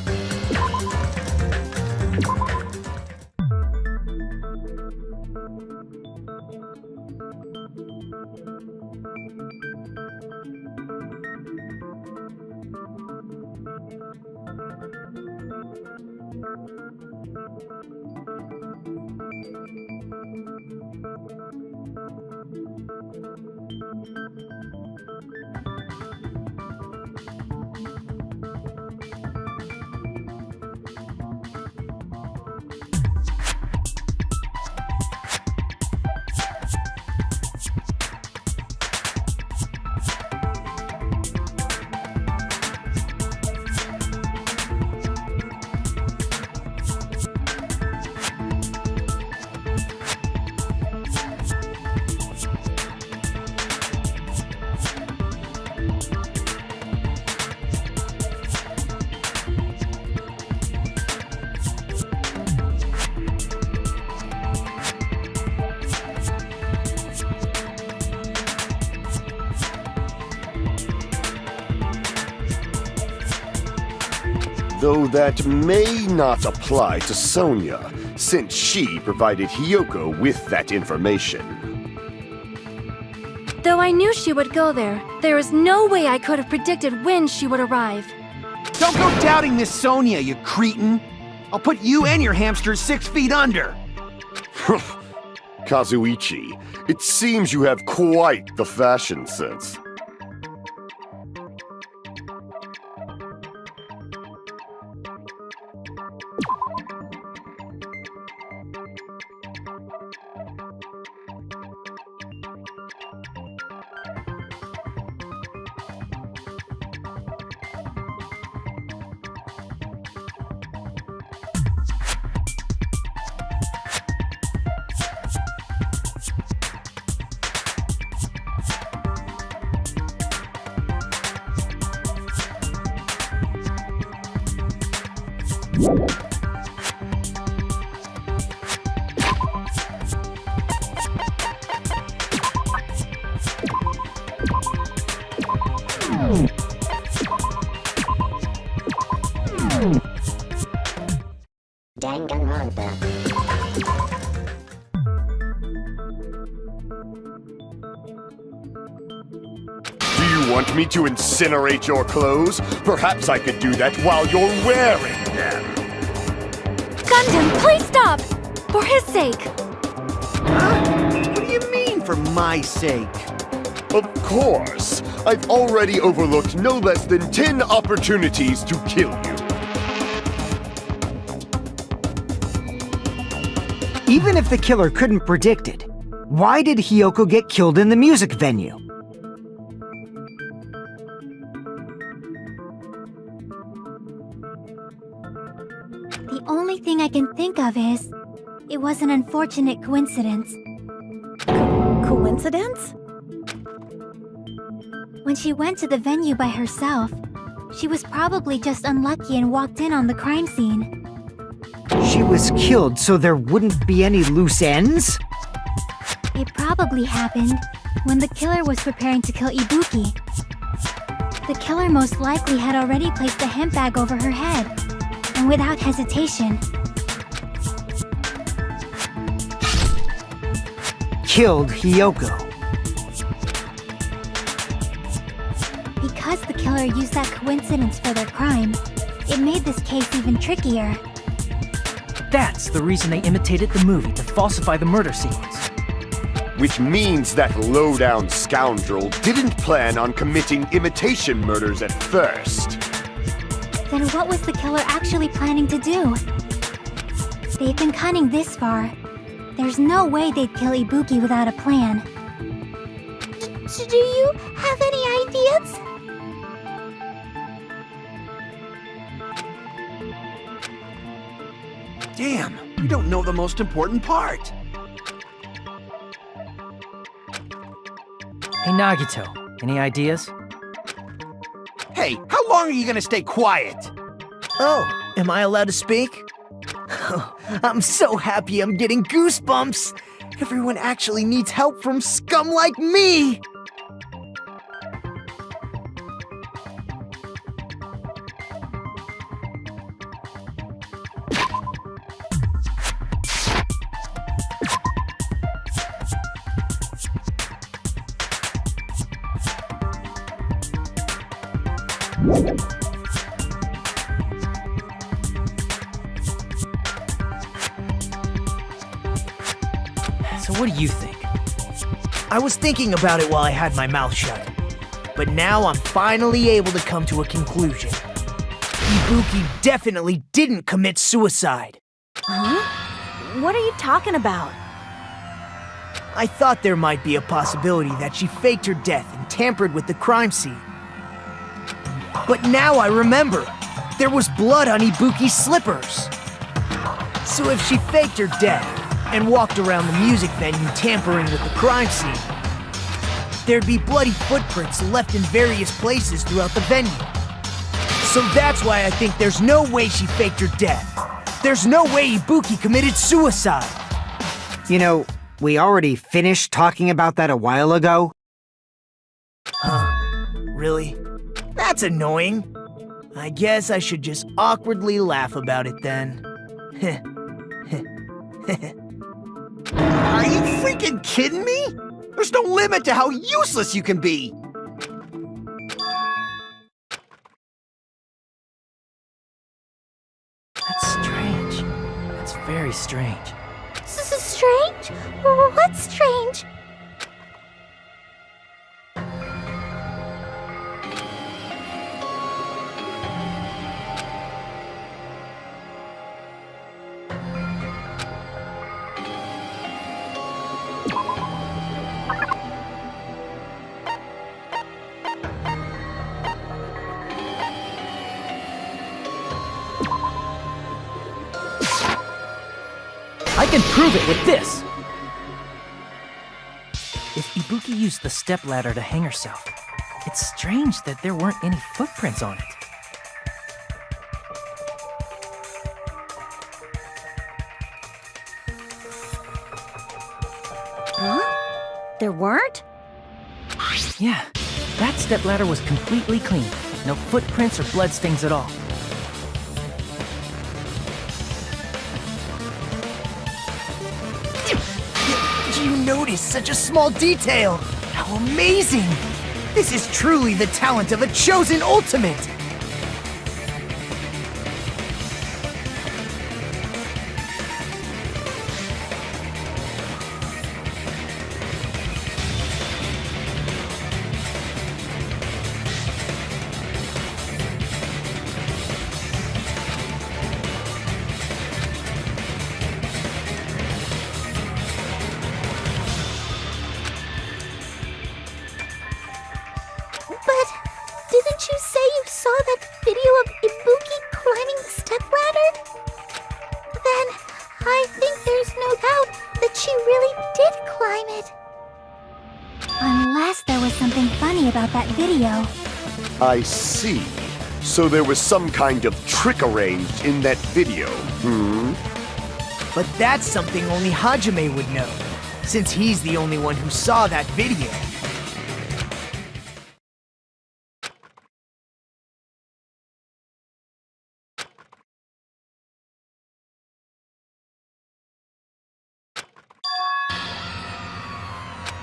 Though that may not apply to Sonia, since she provided Hiyoko with that information. Though I knew she would go there, there is no way I could have predicted when she would arrive. Don't go doubting Miss Sonia, you cretin. I'll put you and your hamsters 6 feet under. Kazuichi, it seems you have quite the fashion sense. Danganronpa. Do you want me to incinerate your clothes? Perhaps I could do that while you're wearing them. Gundam, please stop! For his sake! What do you mean, for my sake? Of course. I've already overlooked no less than 10 opportunities to kill you. Even if the killer couldn't predict it, why did Hiyoko get killed in the music venue? The only thing I can think of is, it was an unfortunate coincidence. Coincidence? When she went to the venue by herself, she was probably just unlucky and walked in on the crime scene. She was killed so there wouldn't be any loose ends? It probably happened when the killer was preparing to kill Ibuki. The killer most likely had already placed the hemp bag over her head, and without hesitation, Killed Hiyoko. because the killer used that coincidence for their crime, it made this case even trickier. That's the reason they imitated the movie to falsify the murder sequence. Which means that low-down scoundrel didn't plan on committing imitation murders at first. Then what was the killer actually planning to do? They've been cunning this far. There's no way they'd kill Ibuki without a plan. Do you have any ideas? Damn, you don't know the most important part. Hey Nagito, any ideas? Hey, how long are you gonna stay quiet? Oh, am I allowed to speak? I'm so happy I'm getting goosebumps! Everyone actually needs help from scum like me! So what do you think? I was thinking about it while I had my mouth shut. But now I'm finally able to come to a conclusion. Ibuki definitely didn't commit suicide. Huh? What are you talking about? I thought there might be a possibility that she faked her death and tampered with the crime scene. But now I remember, there was blood on Ibuki's slippers. So if she faked her death and walked around the music venue tampering with the crime scene, there'd be bloody footprints left in various places throughout the venue. So that's why I think there's no way she faked her death. There's no way Ibuki committed suicide. You know, we already finished talking about that a while ago. Huh? Really? That's annoying. I guess I should just awkwardly laugh about it then. Are you freaking kidding me? There's no limit to how useless you can be! That's strange. That's very strange. This is strange? What's strange? I can prove it with this! If Ibuki used the stepladder to hang herself, it's strange that there weren't any footprints on it. Huh? There weren't? Yeah, that stepladder was completely clean. No footprints or bloodstains at all. You noticed such a small detail! How amazing! This is truly the talent of a chosen ultimate! But didn't you say you saw that video of Ibuki climbing the stepladder? Then I think there's no doubt that she really did climb it. Unless there was something funny about that video. I see. So there was some kind of trick arranged in that video, But that's something only Hajime would know, since he's the only one who saw that video.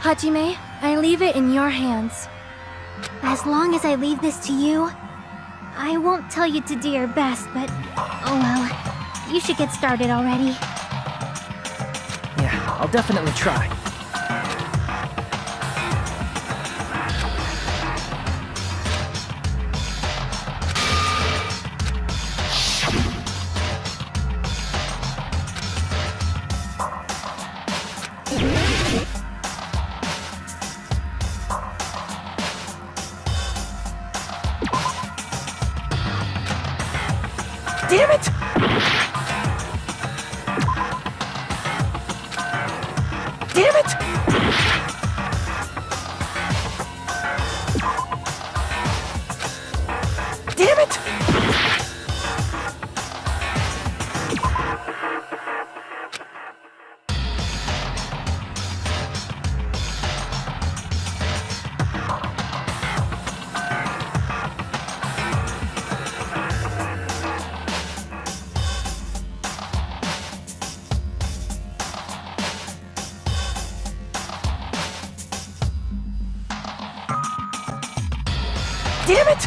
Hajime, I leave it in your hands. As long as I leave this to you, I won't tell you to do your best, but oh well. You should get started already. Yeah, I'll definitely try. Damn it! Damn it! Damn it! Damn it!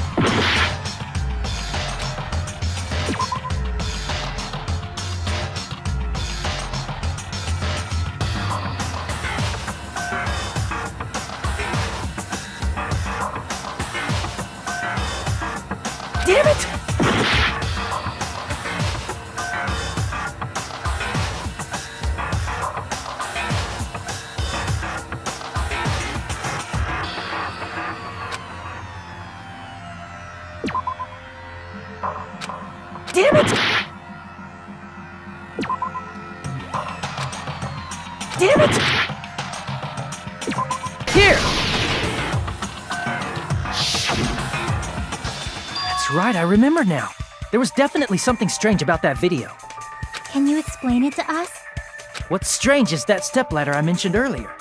Damn it! Damn it! Damn it! Here! That's right, I remember now. There was definitely something strange about that video. Can you explain it to us? What's strange is that stepladder I mentioned earlier.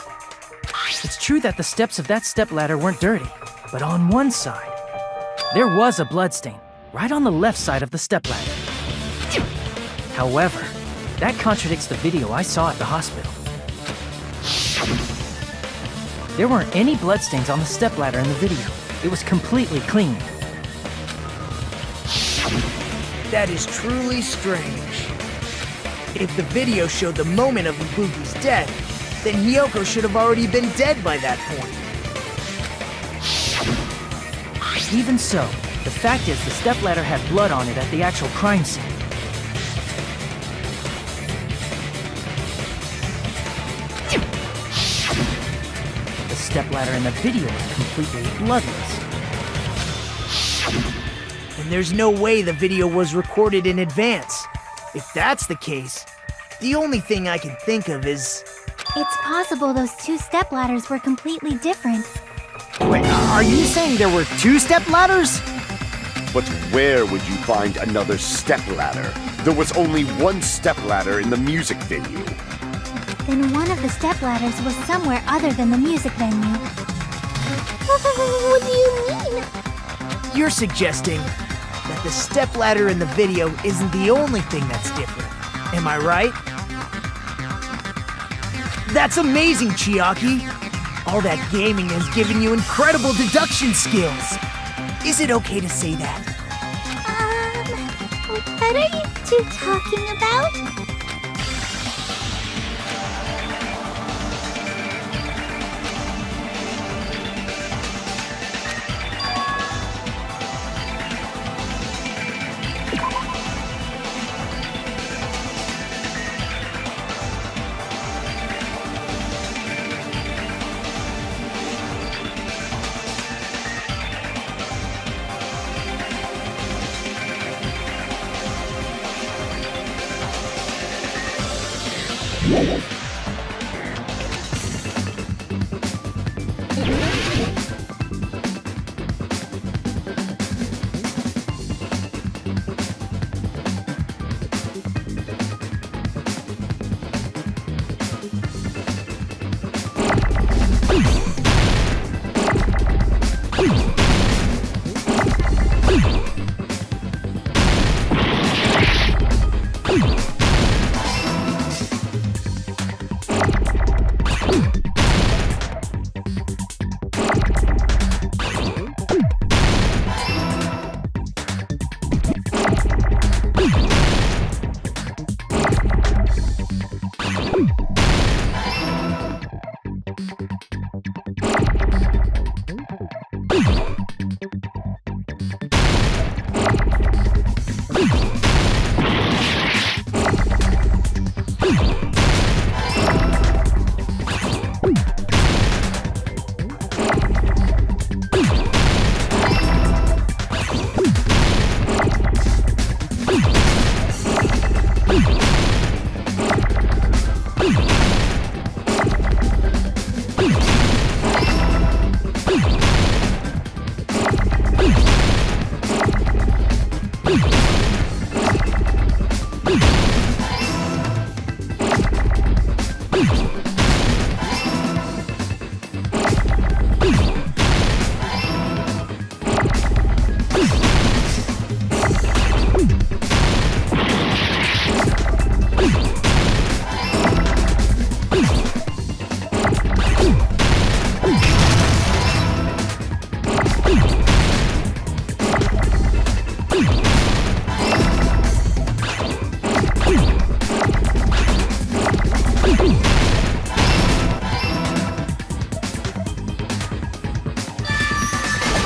It's true that the steps of that stepladder weren't dirty, but on one side, there was a bloodstain, right on the left side of the stepladder. However, that contradicts the video I saw at the hospital. There weren't any bloodstains on the stepladder in the video. It was completely clean. That is truly strange. If the video showed the moment of Ibuki's death, then Hiyoko should have already been dead by that point. Even so, the fact is the stepladder had blood on it at the actual crime scene. The stepladder in the video is completely bloodless. And there's no way the video was recorded in advance. If that's the case, the only thing I can think of is... It's possible those two stepladders were completely different. Wait, are you saying there were two stepladders? But where would you find another stepladder? There was only one stepladder in the music venue. Then one of the stepladders was somewhere other than the music venue. What do you mean? You're suggesting that the stepladder in the video isn't the only thing that's different. Am I right? That's amazing, Chiaki! All that gaming has given you incredible deduction skills. Is it okay to say that? What are you two talking about?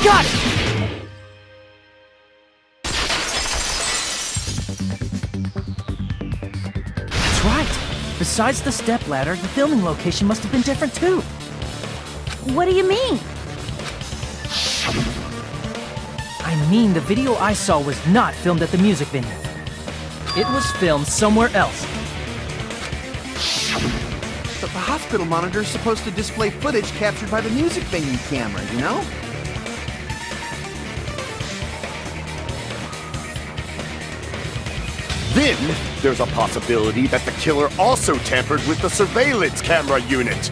Got it! That's right. Besides the stepladder, the filming location must have been different too. What do you mean? I mean, the video I saw was not filmed at the music venue. It was filmed somewhere else. But the hospital monitor is supposed to display footage captured by the music venue camera, you know? Then, there's a possibility that the killer also tampered with the surveillance camera unit.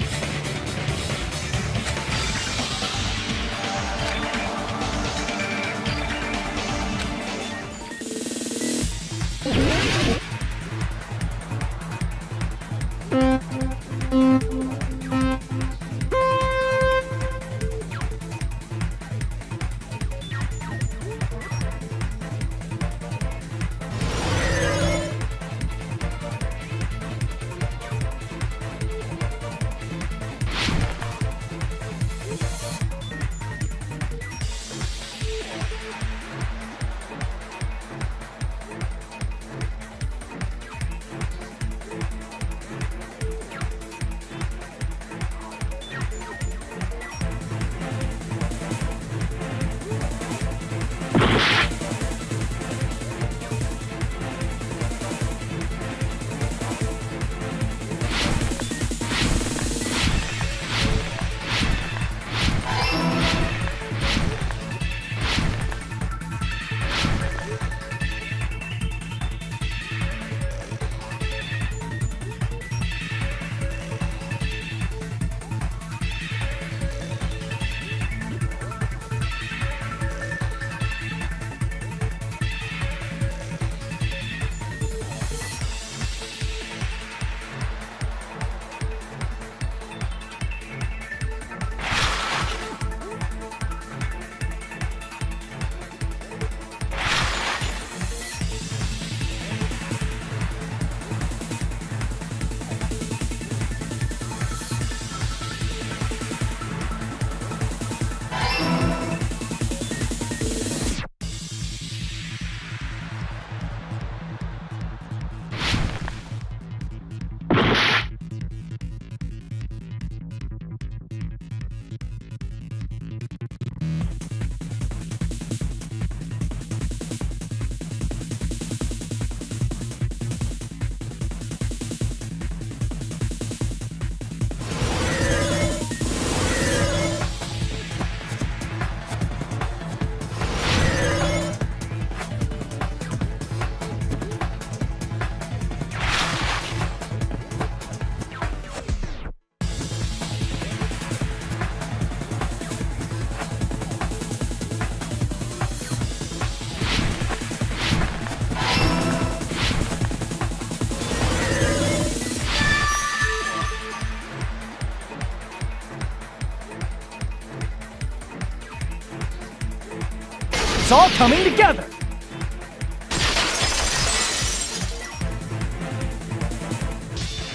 It's all coming together!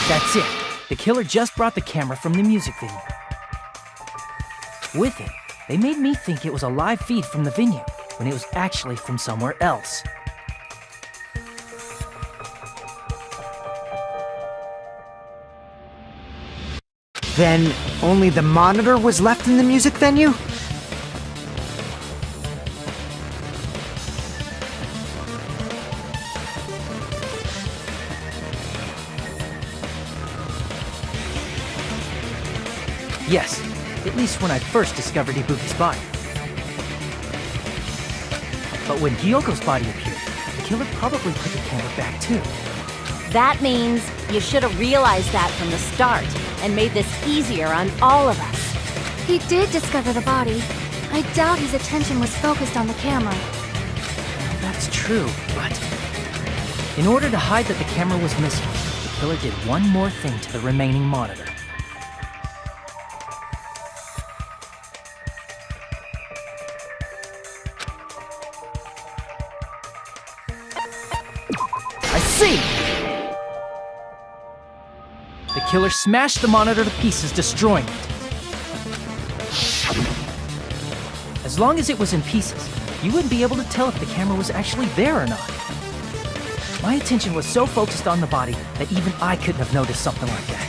That's it. The killer just brought the camera from the music venue. With it, they made me think it was a live feed from the venue, when it was actually from somewhere else. Then only the monitor was left in the music venue? Yes, at least when I first discovered Ibuki's body. But when Hyoko's body appeared, the killer probably put the camera back too. That means you should have realized that from the start and made this easier on all of us. He did discover the body. I doubt his attention was focused on the camera. That's true, but in order to hide that the camera was missing, the killer did one more thing to the remaining monitor. I see! The killer smashed the monitor to pieces, destroying it. As long as it was in pieces, you wouldn't be able to tell if the camera was actually there or not. My attention was so focused on the body that even I couldn't have noticed something like that.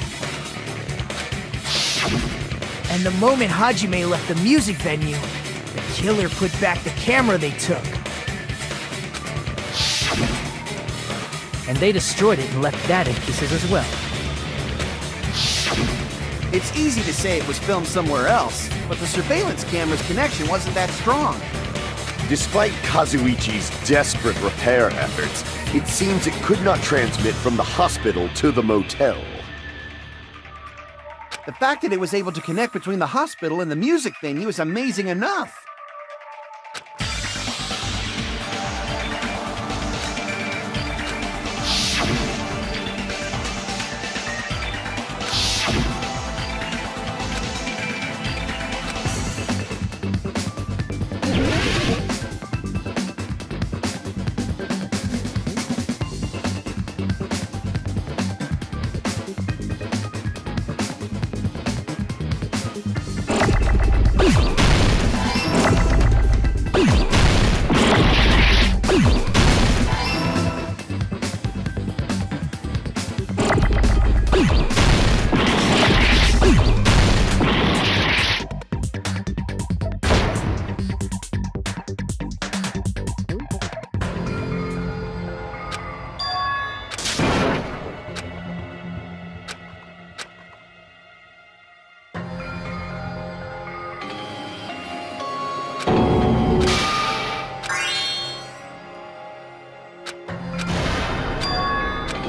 And the moment Hajime left the music venue, the killer put back the camera they took. And they destroyed it and left that in pieces as well. It's easy to say it was filmed somewhere else, but the surveillance camera's connection wasn't that strong. Despite Kazuichi's desperate repair efforts, it seems it could not transmit from the hospital to the motel. The fact that it was able to connect between the hospital and the music venue is amazing enough.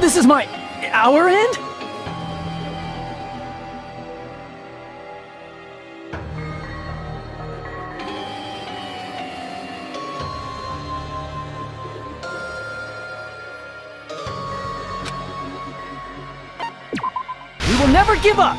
This is our end? We will never give up!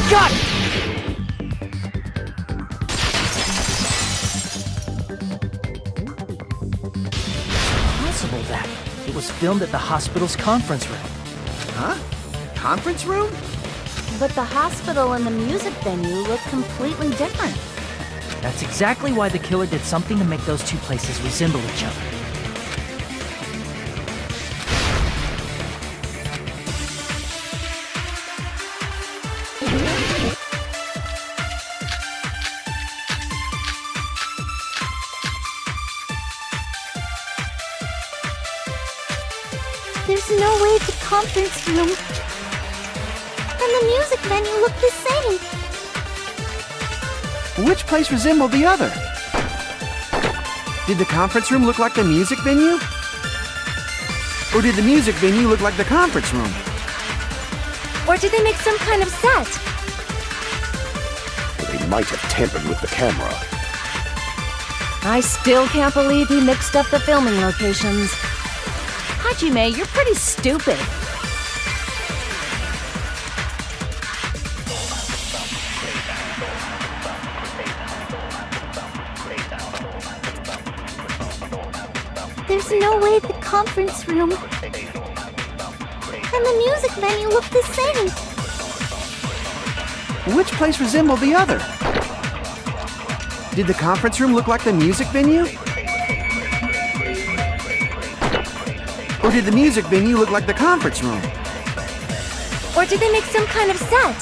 Got it! Possible that it was filmed at the hospital's conference room. Huh? Conference room? But the hospital and the music venue look completely different. That's exactly why the killer did something to make those two places resemble each other. There's no way the conference room and the music venue look the same. Which place resembled the other? Did the conference room look like the music venue? Or did the music venue look like the conference room? Or did they make some kind of set? They might have tampered with the camera. I still can't believe he mixed up the filming locations. Hajime, you're pretty stupid. There's no way the conference room and the music venue look the same. Which place resembled the other? Did the conference room look like the music venue? Or did the music venue look like the conference room? Or did they make some kind of set?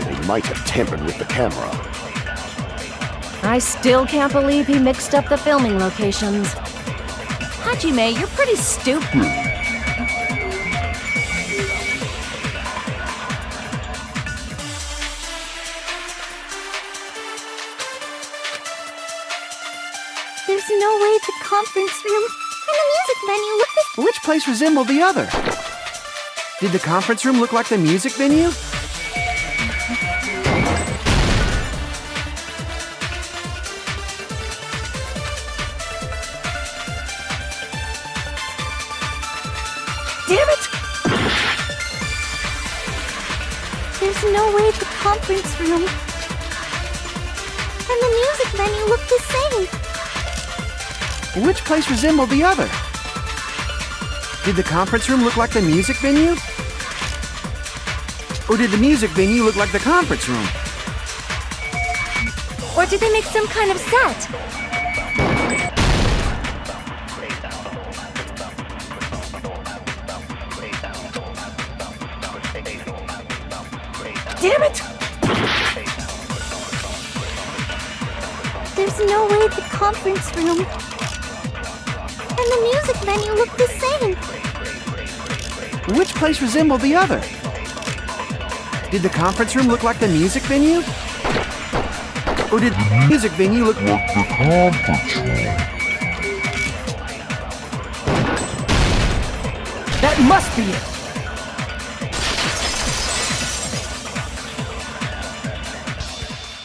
They might have tampered with the camera. I still can't believe he mixed up the filming locations. Hajime, you're pretty stupid. There's no way the conference room and the music venue look the Which place resembled the other? Did the conference room look like the music venue? Damn it! There's no way the conference room and the music venue look the same. Which place resembled the other? Did the conference room look like the music venue? Or did the music venue look like the conference room? Or did they make some kind of set? Damn it! There's no way the conference room and the music venue look the same. Which place resembled the other? Did the conference room look like the music venue? Or did the music venue look like the conference room? That must be it!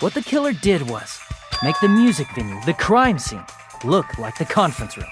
What the killer did was make the music venue, the crime scene, look like the conference room.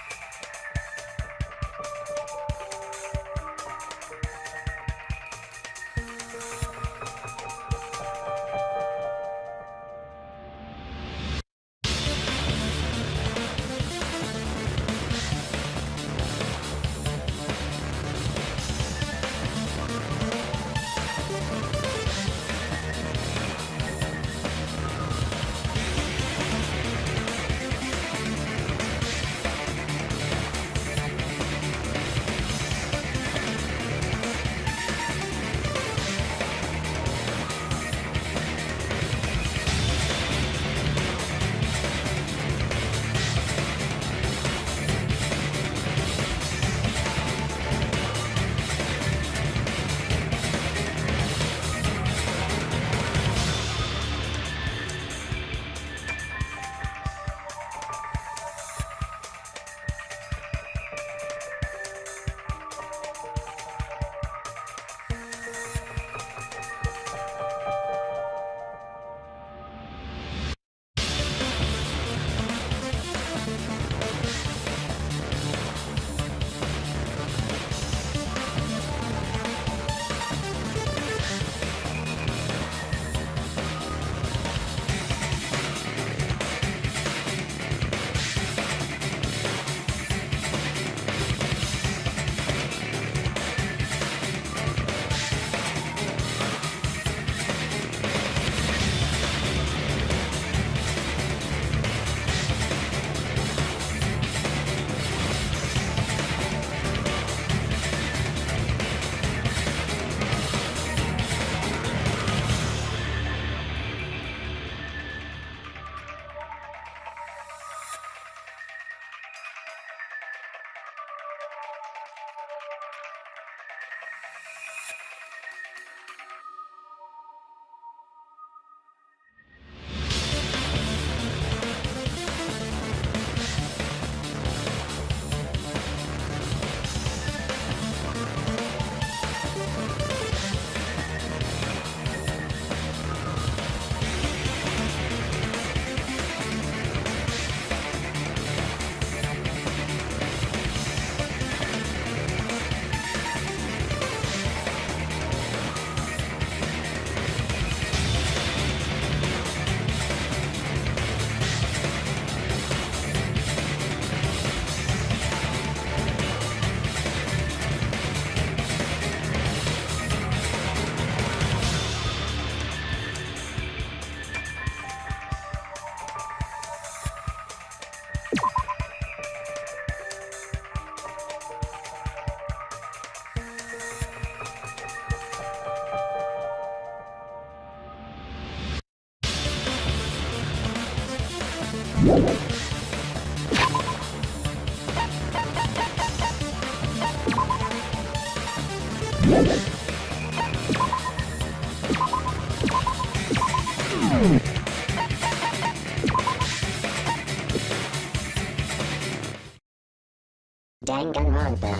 Danganronpa